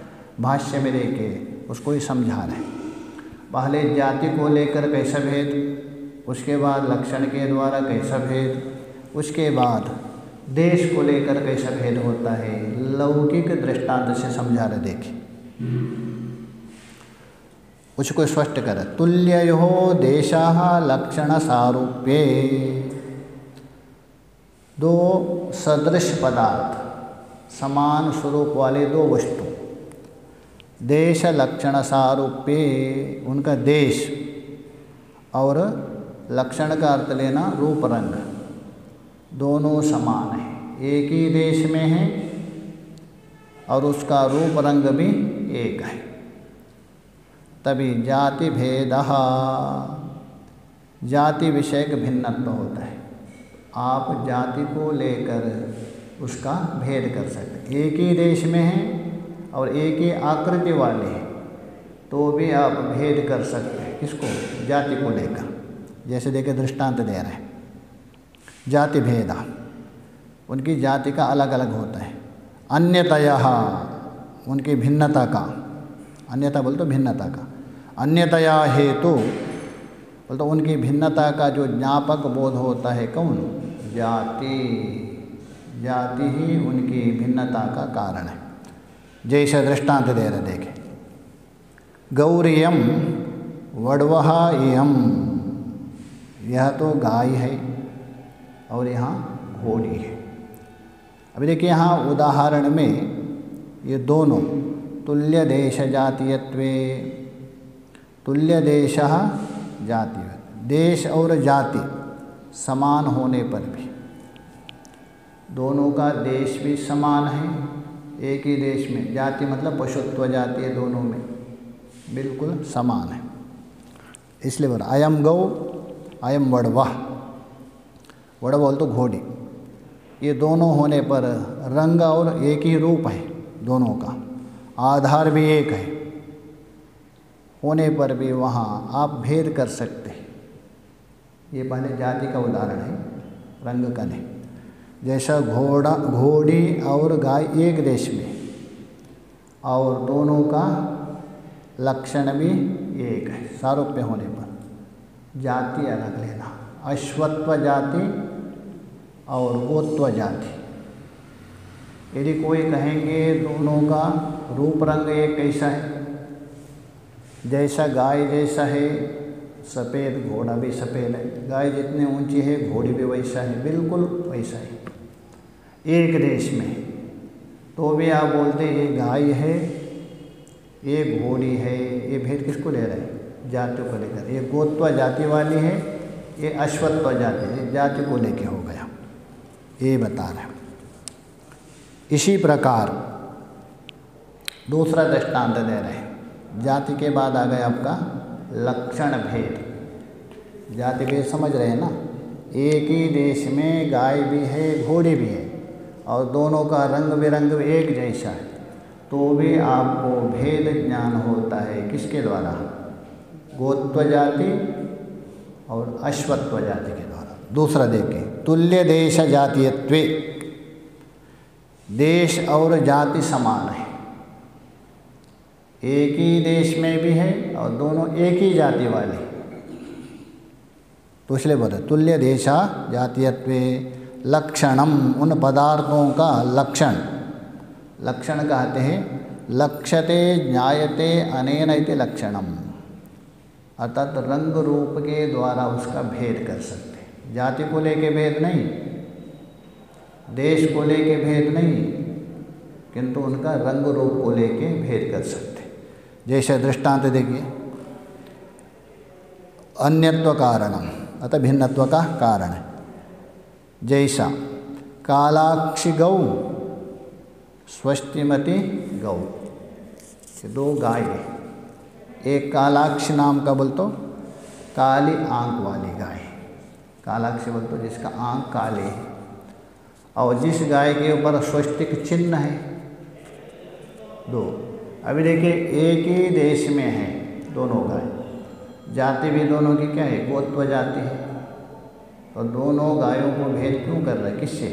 भाष्य में देखिए उसको ही समझा रहे हैं। पहले जाति को लेकर कैसा भेद, उसके बाद लक्षण के द्वारा कैसा भेद, उसके बाद देश को लेकर कैसा भेद होता है, लौकिक दृष्टांत से समझा रहे। देखिए उसको स्पष्ट कर, तुल्ययोः देशः लक्षण सारूप्ये, दो सदृश पदार्थ, समान स्वरूप वाले दो वस्तु, देश लक्षण सारूप्ये, उनका देश और लक्षण का अर्थ लेना रूप रंग, दोनों समान है, एक ही देश में है और उसका रूप रंग भी एक है। तभी जाति भेदः, जाति विषयक भिन्नत्व होता है। आप जाति को लेकर उसका भेद कर सकते, एक ही देश में है और एक ही आकृति वाले हैं तो भी आप भेद कर सकते हैं। किसको? जाति को लेकर। जैसे देखिए दृष्टांत दे रहे हैं, जाति भेद, उनकी जाति का अलग अलग होता है। अन्यतया, उनकी भिन्नता का, अन्यता बोल तो भिन्नता का, अन्यतया हेतु बोलते तो उनकी भिन्नता का जो ज्ञापक बोध होता है कौन? जाति। जाति ही उनकी भिन्नता का कारण है। जैसे दृष्टांत दे रहे देखें, गौरियम वडवह इयम, यह तो गाय है और यहाँ घोड़ी है। अभी देखिए यहाँ उदाहरण में ये दोनों तुल्य देश जातीयत्वे, तुल्य देश जाति, देश और जाति समान होने पर भी, दोनों का देश भी समान है, एक ही देश में, जाति मतलब पशुत्व जाति है, दोनों में बिल्कुल समान है। इसलिए बोला अयम गौ अयम वडवा, वडवा बोल तो घोड़ी, ये दोनों होने पर रंग और एक ही रूप है, दोनों का आधार भी एक है, होने पर भी वहाँ आप भेद कर सकते हैं। ये पहले जाति का उदाहरण है, रंग का नहीं। जैसा घोड़ी और गाय एक देश में और दोनों का लक्षण भी एक है, सारूप्य होने पर जाति अलग लेना। अश्वत्व जाति और गोत्व जाति, यदि कोई कहेंगे दोनों का रूप रंग एक कैसा है, जैसा गाय जैसा है सफ़ेद, घोड़ा भी सफ़ेद है, गाय जितनी ऊंची है घोड़ी भी वैसा है, बिल्कुल वैसा है, एक देश में, तो भी आप बोलते ये गाय है ये घोड़ी है, ये भेद किसको ले रहे हैं? जाति को लेकर। ये गोत्व जाति वाली है, ये अश्वत्व जाति है, जाति को लेके हो गया, ये बता रहे हैं। इसी प्रकार दूसरा दृष्टांत दे रहे हैं, जाति के बाद आ गया आपका लक्षण भेद। जाति भेद समझ रहे हैं ना, एक ही देश में गाय भी है घोड़ी भी है और दोनों का रंग बिरंग एक जैसा है, तो भी आपको भेद ज्ञान होता है किसके द्वारा? गोत्व जाति और अश्वत्व जाति के द्वारा। दूसरा देखें, तुल्य देश जातीयत्वे, देश और जाति समान है, एक ही देश में भी है और दोनों एक ही जाति वाले, तो इसलिए बोले तुल्य देशा जातीयत्वे लक्षणम, उन पदार्थों का लक्षण, लक्षण कहते हैं लक्ष्यते ज्ञायते अनेन इति लक्षणम, अर्थात रंग रूप के द्वारा उसका भेद कर सकते हैं। जाति को लेके भेद नहीं, देश को लेके भेद नहीं, किंतु उनका रंग रूप को लेके भेद कर सकते हैं। जैसे दृष्टांत देखिए, अन्यत्व कारणम, अतः भिन्नत्व का कारण है। जैसा कालाक्षी गौ स्वस्तिमती गौ, दो गाय है, एक कालाक्षी नाम का बोल तो काली आंख वाली गाय, कालाक्षी बोल तो जिसका आंख काले है, और जिस गाय के ऊपर स्वस्तिक चिन्ह है दो। अभी देखिए एक ही देश में है दोनों गाय, जाति भी दोनों की क्या है? गोत्व जाति है, और दोनों गायों को भेद क्यों कर रहे हैं? किससे?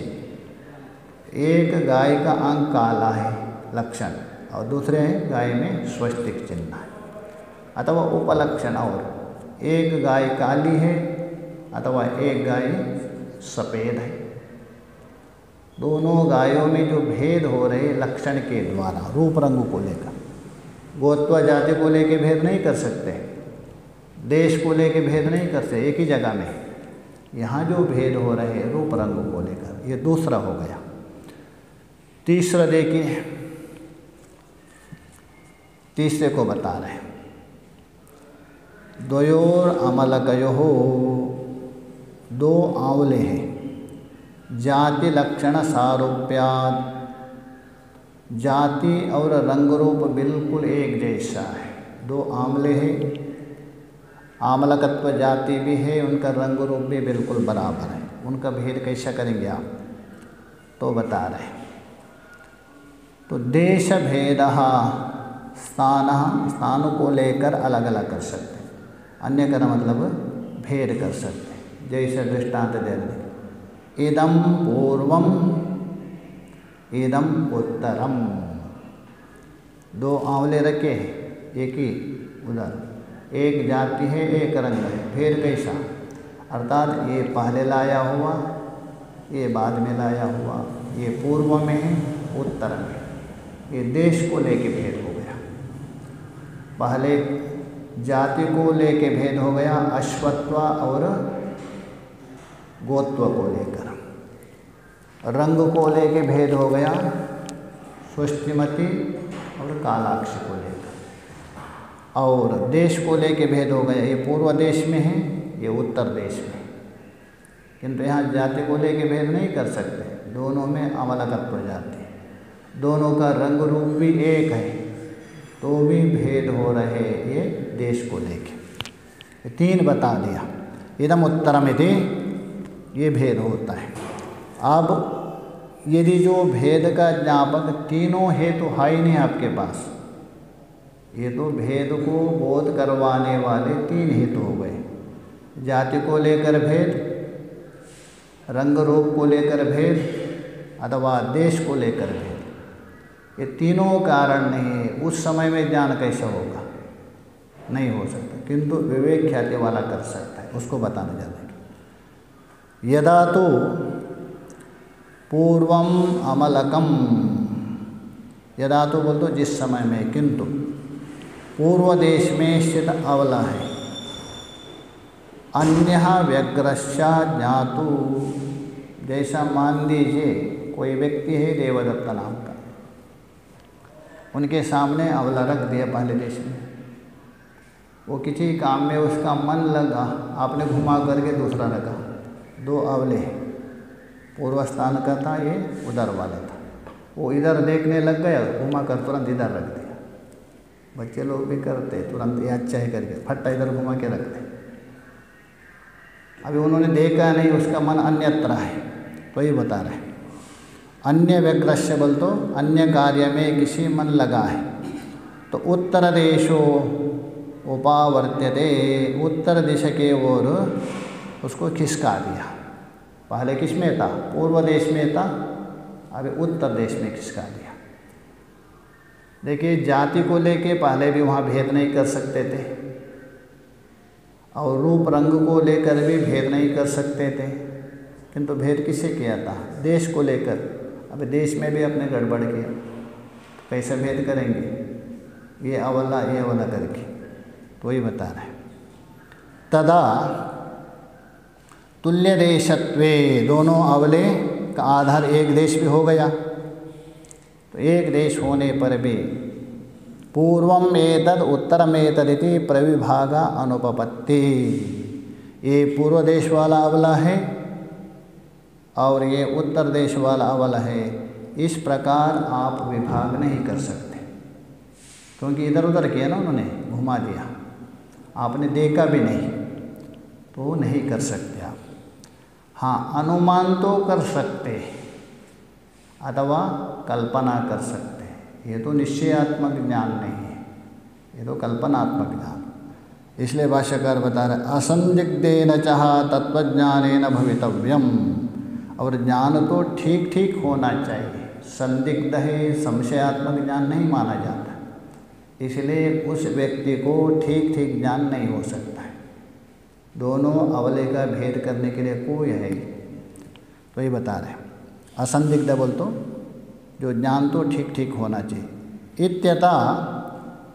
एक गाय का अंग काला है लक्षण, और दूसरे हैं गाय में स्वस्तिक चिन्ह है, अथवा उपलक्षण, और एक गाय काली है अथवा एक गाय सफ़ेद है। दोनों गायों में जो भेद हो रहे लक्षण के द्वारा, रूप रंग को लेकर, गोत्व जाति को लेके भेद नहीं कर सकते, देश को लेके भेद नहीं कर सकते, एक ही जगह में यहाँ जो भेद हो रहे हैं रूप रंग को लेकर, ये दूसरा हो गया। तीसरा देखिए, तीसरे को बता रहे हैं, द्वयोर अमलकयोः, दो आंवले हैं, जाति लक्षण सारूप्यात्, जाति और रंग रूप बिल्कुल एक जैसा है। दो आंवले हैं, आमलकत्व जाति भी है, उनका रंग रूप भी बिल्कुल बराबर है, उनका भेद कैसा करेंगे आप? तो बता रहे हैं, तो देश भेद स्थान को लेकर अलग अलग कर सकते हैं, अन्य का मतलब भेद कर सकते हैं। जैसे दृष्टांत दे रहे, इदम पूर्वम इदम उत्तरम, दो आंवले रखे हैं एक ही उधर, एक जाति है, एक रंग है। भेद कैसा? अर्थात ये पहले लाया हुआ, ये बाद में लाया हुआ, ये पूर्व में है, उत्तर में। ये देश को लेके भेद हो गया। पहले जाति को लेके भेद हो गया, अश्वत्व और गोत्व को लेकर। रंग को लेके भेद हो गया, सुष्टिमती और कालाक्ष को लेकर। और देश को लेके भेद हो गया, ये पूर्व देश में है, ये उत्तर देश में। किंतु यहाँ जाति को लेके भेद नहीं कर सकते, दोनों में अमलकत्व जाति, दोनों का रंग रूप भी एक है, तो भी भेद हो रहे ये देश को लेके। तीन बता दिया, इदम उत्तरमिति, ये भेद होता है। अब यदि जो भेद का ज्ञापक तीनों हेतु है ही नहीं आपके पास, ये तो भेद को बोध करवाने वाले तीन हेतु हो गए। जाति को लेकर भेद, रंग रूप को लेकर भेद, अथवा देश को लेकर भेद। ये तीनों कारण नहीं है। उस समय में ज्ञान कैसे होगा? नहीं हो सकता, किंतु विवेक ख्याति वाला कर सकता है, उसको बताने जाते हैं। यदा तो पूर्वम अमलकम, यदा तो बोल दो जिस समय में, किंतु पूर्व देश में स्थित अवला है, अन्य व्यग्रश्चा ज्ञातु। जैसा मान लीजिए कोई व्यक्ति है देवदत्त नाम का, उनके सामने अवला रख दिया पहले देश में, वो किसी काम में उसका मन लगा, आपने घुमा करके दूसरा रखा। दो अवले, पूर्व स्थान का था, ये उधर वाला था, वो इधर देखने लग गया, घुमा कर तुरंत इधर रख दिया। बच्चे लोग भी करते, तुरंत ये अच्छा है करके फट्टा इधर घुमा के रखते। अभी उन्होंने देखा नहीं, उसका मन अन्यत्र है, तो ये बता रहे हैं। अन्य व्यग्रस्य बोल तो अन्य कार्य में किसी मन लगा है, तो उत्तर देशो उपावर्त्यते, उत्तर दिशा के ओर उसको खिसका दिया। पहले किस में था? पूर्व देश में था, अभी उत्तर देश में खिसका दिया। देखिए, जाति को लेके पहले भी वहाँ भेद नहीं कर सकते थे, और रूप रंग को लेकर भी भेद नहीं कर सकते थे, किंतु भेद किसे किया था? देश को लेकर। अब देश में भी अपने गड़बड़ किया, तो कैसे भेद करेंगे? ये अवला ये अवला करके, तो वही बता रहे हैं। तदा तुल्य देशत्वे, दोनों अवले का आधार एक देश भी हो गया, तो एक देश होने पर भी पूर्वम एतद उत्तरम एतदिति प्रविभागा अनुपपत्ति, ये पूर्व देश वाला अवला है और ये उत्तर देश वाला अवला है, इस प्रकार आप विभाग नहीं कर सकते, क्योंकि इधर उधर किया ना उन्होंने, घुमा दिया, आपने देखा भी नहीं, तो नहीं कर सकते आप। हाँ, अनुमान तो कर सकते अथवा कल्पना कर सकते हैं, ये तो निश्चयात्मक ज्ञान नहीं है, ये तो कल्पनात्मक ज्ञान। इसलिए भाष्यकार बता रहे असंदिग्धेन चाह तत्वज्ञानेन भवितव्यम, और ज्ञान तो ठीक ठीक होना चाहिए, संदिग्ध है, संशयात्मक ज्ञान नहीं माना जाता, इसलिए उस व्यक्ति को ठीक ठीक ज्ञान नहीं हो सकता है। दोनों अवले का भेद करने के लिए कोई है, तो ये बता रहे हैं असंदिग्ध बोल तो जो ज्ञान तो ठीक ठीक होना चाहिए। इत्यता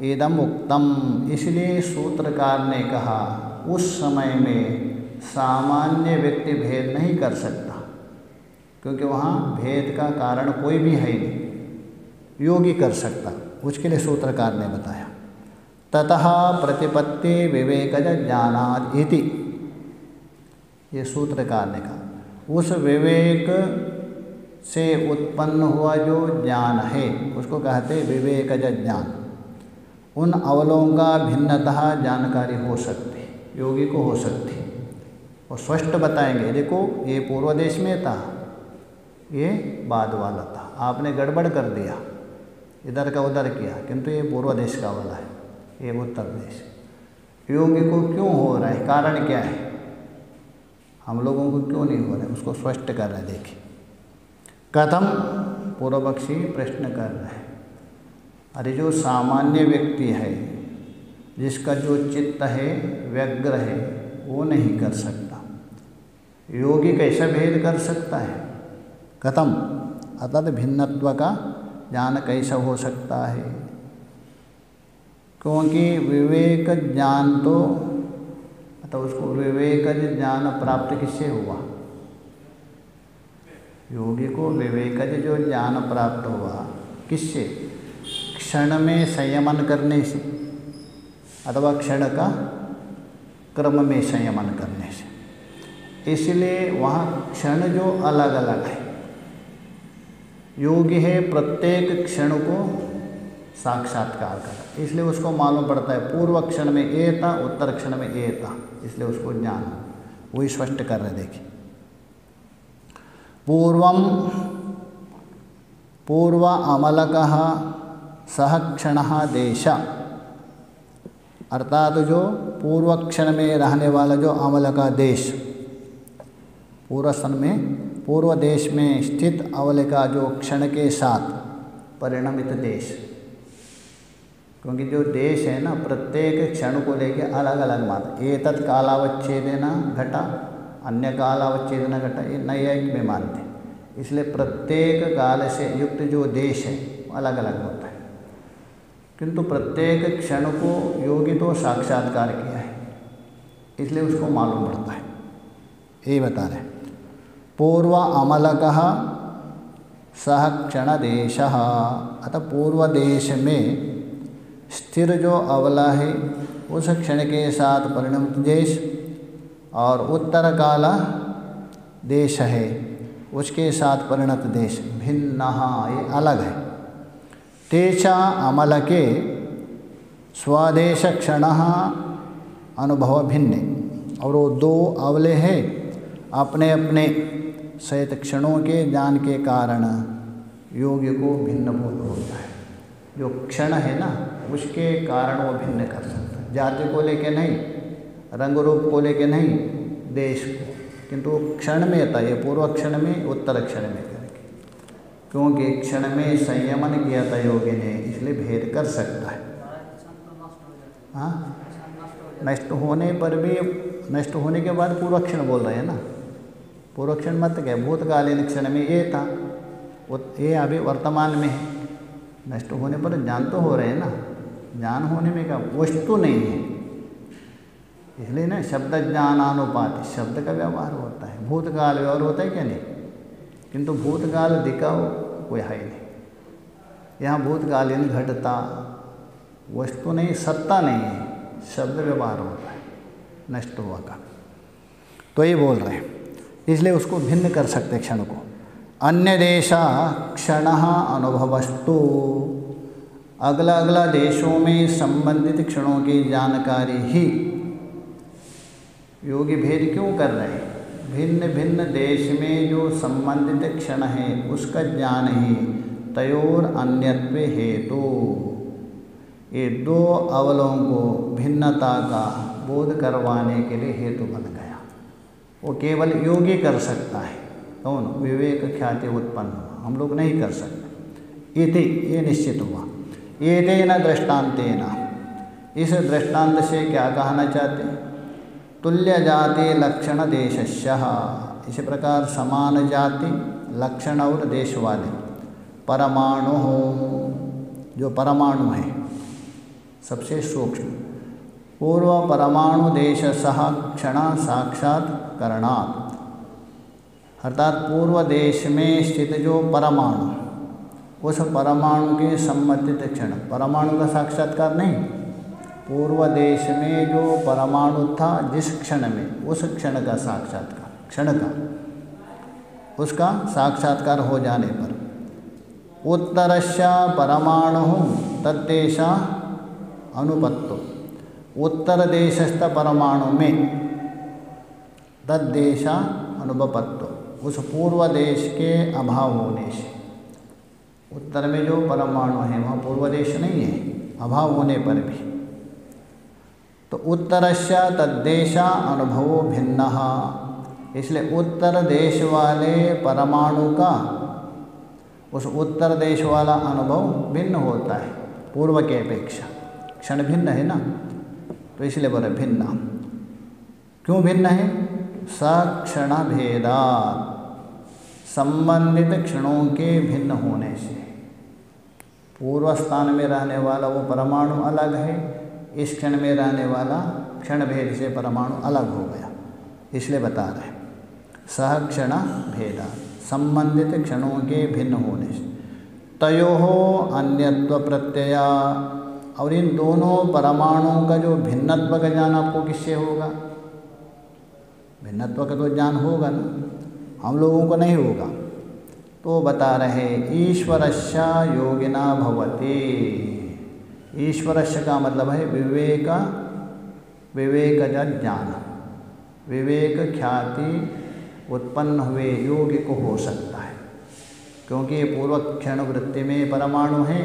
इदम उक्तम, इसलिए सूत्रकार ने कहा उस समय में सामान्य व्यक्ति भेद नहीं कर सकता, क्योंकि वहाँ भेद का कारण कोई भी है नहीं, योगी कर सकता, उसके लिए सूत्रकार ने बताया। ततः प्रतिपत्ति विवेकज ज्ञानाद इति, ये सूत्रकार ने कहा उस विवेक से उत्पन्न हुआ जो ज्ञान है उसको कहते विवेकज ज्ञान। उन अवलों का भिन्नतः जानकारी हो सकती, योगी को हो सकती, और स्पष्ट बताएंगे, देखो ये पूर्व देश में था, ये बाद वाला था, आपने गड़बड़ कर दिया, इधर का उधर किया, किंतु ये पूर्व देश का वाला है, ये उत्तर देश। योगी को क्यों हो रहा है, कारण क्या है, हम लोगों को क्यों नहीं हो रहा है, उसको स्पष्ट कर रहे हैं। देखिए कथम, पूर्व पक्षी प्रश्न कर रहे हैं, अरे जो सामान्य व्यक्ति है जिसका जो चित्त है व्यग्र है वो नहीं कर सकता। योगी कैसा भेद कर सकता है? कथम अतद भिन्नत्व का ज्ञान कैसा हो सकता है? क्योंकि विवेक ज्ञान तो उसको विवेकज ज्ञान प्राप्त किससे हुआ? योगी को विवेकज जो ज्ञान प्राप्त हुआ किससे? क्षण में संयमन करने से अथवा क्षण का क्रम में संयमन करने से। इसलिए वहाँ क्षण जो अलग अलग है, योगी है प्रत्येक क्षण को साक्षात्कार कर, इसलिए उसको मालूम पड़ता है पूर्व क्षण में ये था, उत्तर क्षण में ये था, इसलिए उसको ज्ञान वही स्पष्ट कर रहे। देखिए, पूर्व अमलकः सह क्षणः देश, अर्थात जो पूर्व क्षण में रहने वाला जो अमल का देश, पूर्व देश में स्थित अवल का जो क्षण के साथ परिणमित देश, क्योंकि जो देश है ना प्रत्येक क्षण को लेके अलग अलग मानते। एतत् कालावच्छेदेन घटा अन्य कालावच्छेदेन घटा, ये नैयायिक में मानते हैं। इसलिए प्रत्येक काल से युक्त जो देश है वो अलग अलग होता है, किंतु प्रत्येक क्षण को योगी तो साक्षात्कार किया है, इसलिए उसको मालूम पड़ता है। ये बता रहे पूर्व अमलकः सह क्षण देशः, अतः पूर्व देश में स्थिर जो अवला है उस क्षण के साथ परिणमित देश, और उत्तर काला देश है उसके साथ परिणत देश भिन्नः, ये अलग है। तेषा अमल के स्वदेश क्षणः अनुभव भिन्न, और वो दो अवले हैं अपने अपने सहित क्षणों के ज्ञान के कारण योगी को भिन्न बोध होता है। जो क्षण है ना उसके कारण वो भिन्न कर सकता है, जाति को लेके नहीं, रंग रूप को लेके नहीं, देश को, किंतु क्षण में था, ये पूर्व क्षण में उत्तर क्षण में करके, क्योंकि क्षण में संयमन किया था योगी ने, इसलिए भेद कर सकता है। हाँ, नष्ट होने पर भी, नष्ट होने के बाद पूर्व क्षण बोल रहे हैं ना, पूर्व क्षण मत क्या, भूतकालीन क्षण में ये था, ये अभी वर्तमान में है। नष्ट होने पर ज्ञान तो हो रहे हैं ना, ज्ञान होने में क्या वस्तु नहीं है, इसलिए ना शब्द ज्ञानानुपाति शब्द का व्यवहार होता है, भूतकाल व्यवहार होता है क्या नहीं, किंतु भूतकाल दिखाओ कोई है नहीं। यहाँ भूतकालीन घटता वस्तु नहीं, सत्ता नहीं है, शब्द व्यवहार होता है नष्ट हुआ का। तो ये बोल रहे हैं, इसलिए उसको भिन्न कर सकते क्षण को। अन्य देशा क्षण अनुभवस्तु, अगला अगला देशों में संबंधित क्षणों की जानकारी ही योगी भेद क्यों कर रहे हैं? भिन्न भिन्न देश में जो संबंधित क्षण है उसका ज्ञान ही तयोर अन्यत्व हेतु, ये दो अवलों को भिन्नता का बोध करवाने के लिए हेतु बन गया। वो केवल योगी कर सकता है, कौन? विवेक ख्याति उत्पन्न हुआ, हम लोग नहीं कर सकते। ये निश्चित हुआ। एतेन दृष्टांतेन, इस दृष्टांत से क्या कहना चाहते हैं? तुल्य जाति लक्षण देशस्य, इसी प्रकार समान जाति लक्षण और देश वाले परमाणु हो, जो परमाणु है सबसे सूक्ष्म, पूर्व परमाणु देश सह क्षण साक्षात्करणात्, अर्थात पूर्व देश में स्थित जो परमाणु, उस परमाणु के संबंधित क्षण, परमाणु का साक्षात्कार नहीं, पूर्व देश में जो परमाणु था जिस क्षण में, उस क्षण का साक्षात्कार, क्षण का उसका साक्षात्कार हो जाने पर उत्तरस्य परमाणु तद्देशा अनुपत्तो, उत्तर देशस्थ परमाणु में तद्देशा अनुपत्तो, उस पूर्व देश के अभाव होने से, उत्तर में जो परमाणु है वहाँ पूर्व देश नहीं है, अभाव होने पर भी, तो उत्तरस्य तद्देशा अनुभवो भिन्नः, इसलिए उत्तर देश वाले परमाणु का उस उत्तर देश वाला अनुभव भिन्न होता है पूर्व के अपेक्षा। क्षण भिन्न है ना, तो इसलिए बोले भिन्न। क्यों भिन्न है? सक्षण भेदात, संबंधित क्षणों के भिन्न होने से। पूर्व स्थान में रहने वाला वो परमाणु अलग है, इस क्षण में रहने वाला क्षण भेद से परमाणु अलग हो गया, इसलिए बता रहे सह क्षण भेदात, संबंधित क्षणों के भिन्न होने से। तयोः अन्यत्व प्रत्यया, और इन दोनों परमाणुओं का जो भिन्नत्व का ज्ञान आपको किससे होगा? भिन्नत्व का तो ज्ञान होगा ना, हम लोगों को नहीं होगा। तो बता रहे ईश्वरस्य योगिना भवति। ईश्वरस्य का मतलब है विवेक, विवेकज ज्ञान, विवेक ख्याति उत्पन्न हुए योगी को हो सकता है, क्योंकि ये पूर्व क्षण वृत्ति में परमाणु है,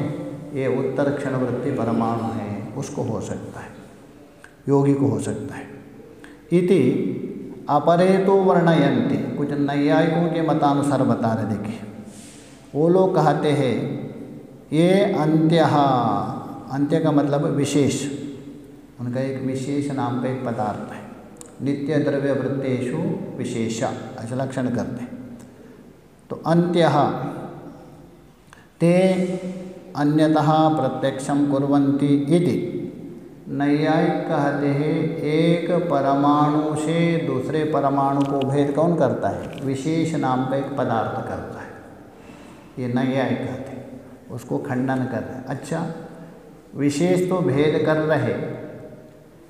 ये उत्तर क्षण वृत्ति परमाणु है, उसको हो सकता है, योगी को हो सकता है। इति अपरे तो वर्णयन्ति, कुछ नैयायिकों के मतानुसार बता रहे। देखिए वो लोग कहते हैं ये अंत्यः, अंत्य का मतलब विशेष, उनका एक विशेष नाम का एक पदार्थ है। नित्य द्रव्य वृत्तेषु विशेष ऐसा लक्षण करते हैं। तो अंत्यः ते अन्यतः प्रत्यक्षं कुर्वन्ति इति। नैयायिक कहते हैं एक परमाणु से दूसरे परमाणु को भेद कौन करता है? विशेष नाम का एक पदार्थ करता है, ये नैयायिक कहते हैं, उसको खंडन कर रहे हैं। अच्छा, विशेष तो भेद कर रहे,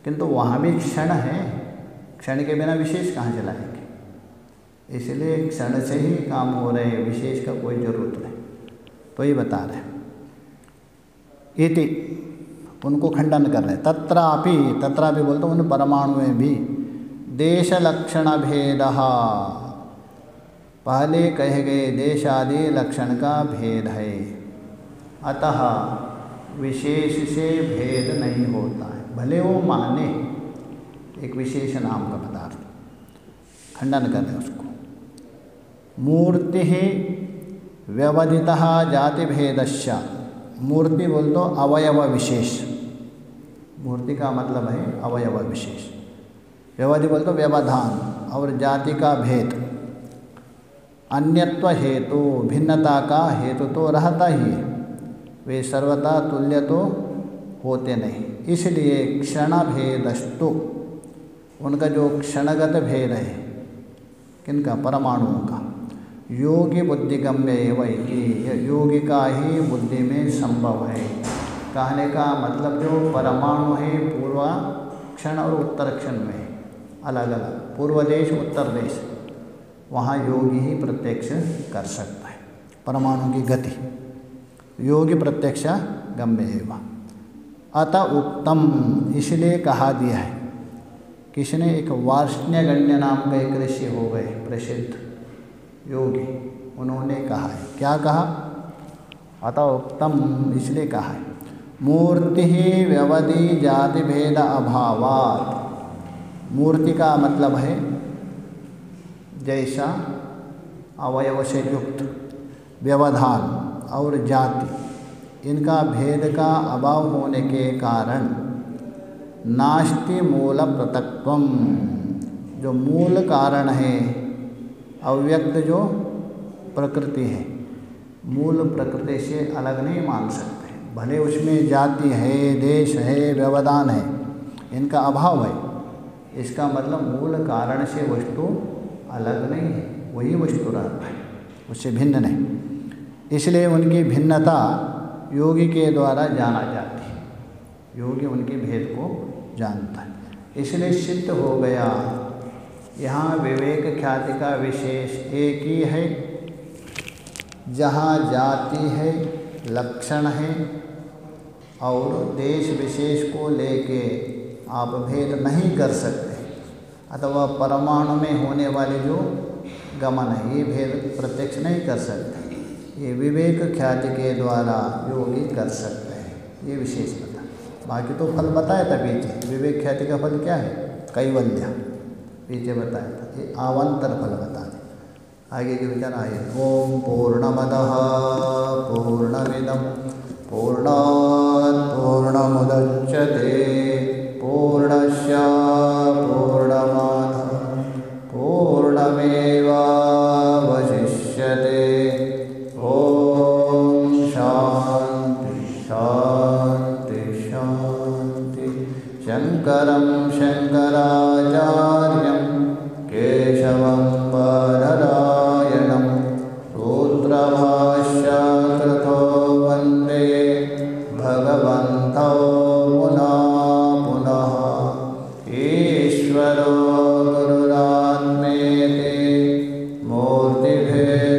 किंतु वहाँ भी क्षण है, क्षण के बिना विशेष कहाँ चलाएंगे? इसलिए क्षण से ही काम हो रहे हैं, विशेष का कोई ज़रूरत नहीं। तो ये बता रहे इति, उनको खंडन कर रहे हैं। तत्रापि, तत्रापि बोलते उन परमाणु में भी देश लक्षण भेद, पहले कहे गए देश आदि लक्षण का भेद है, अतः विशेष से भेद नहीं होता है। भले वो माने एक विशेष नाम का पदार्थ, खंडन कर रहे उसको। मूर्ति व्यवधितः जाति भेदस्य, मूर्ति बोल तो अवयव विशेष, मूर्ति का मतलब है अवयव विशेष। व्यवधि बोल तो व्यवधान, और जाति का भेद। अन्यत्व हेतु, भिन्नता का हेतु तो रहता ही है, वे सर्वथा तुल्य तो होते नहीं। इसलिए क्षण भेदस्तु, उनका जो क्षणगत भेद है, किनका? परमाणुओं का। योगी बुद्धिगम्य एवं, योगी का ही बुद्धि में संभव है। कहने का मतलब जो परमाणु है पूर्व क्षण और उत्तर क्षण में अलग अलग, पूर्व देश उत्तर देश, वहाँ योगी ही प्रत्यक्ष कर सकता है परमाणु की गति। योगी प्रत्यक्ष गम्य एवं। अतः उक्तम, इसलिए कहा दिया है। किसने? एक वार्ष्ण्यगण्य नाम का एक ऋषि हो गए प्रसिद्ध योगी, उन्होंने कहा है। क्या कहा? अतः उत्तम, इसलिए कहा है मूर्ति ही व्यवधि जाति भेद अभावात्। मूर्ति का मतलब है जैसा अवयव से युक्त, व्यवधान और जाति, इनका भेद का अभाव होने के कारण नास्ति मूल पृथक्त्वम, जो मूल कारण है, अव्यक्त जो प्रकृति है, मूल प्रकृति से अलग नहीं मान सकते। भले उसमें जाति है, देश है, व्यवधान है, इनका अभाव है, इसका मतलब मूल कारण से वस्तु अलग नहीं है, वही वस्तु रहता है, उससे भिन्न नहीं। इसलिए उनकी भिन्नता योगी के द्वारा जाना जाती है, योगी उनके भेद को जानता है। इसलिए सिद्ध हो गया यहाँ विवेक ख्याति का विशेष एक ही है, जहाँ जाति है, लक्षण है और देश विशेष को लेके आप भेद नहीं कर सकते, अथवा परमाणु में होने वाले जो गमन है ये भेद प्रत्यक्ष नहीं कर सकते, ये विवेक ख्याति के द्वारा योगी कर सकते हैं, ये विशेष बता। बाकी तो फल बताया था पीछे, विवेक ख्याति का फल क्या है? कैवल्य, पीछे बताया था, ये आवांतर फल बता दें। आगे के विचार आए। ओम पूर्णमदः पूर्णमिदं पूर्णात् पूर्णमुदच्यते पूर्णस्य मुच्यते। ॐ शान्ति शान्ति शान्ति। शङ्करं शङ्कराचार्यं केशवं बादरायणं सूत्रभाष्यकृतो वन्दे भगवन्तौ पुनः पुनः। ईश्वरो गुरुरात्मेति मूर्तिभेदविभागिने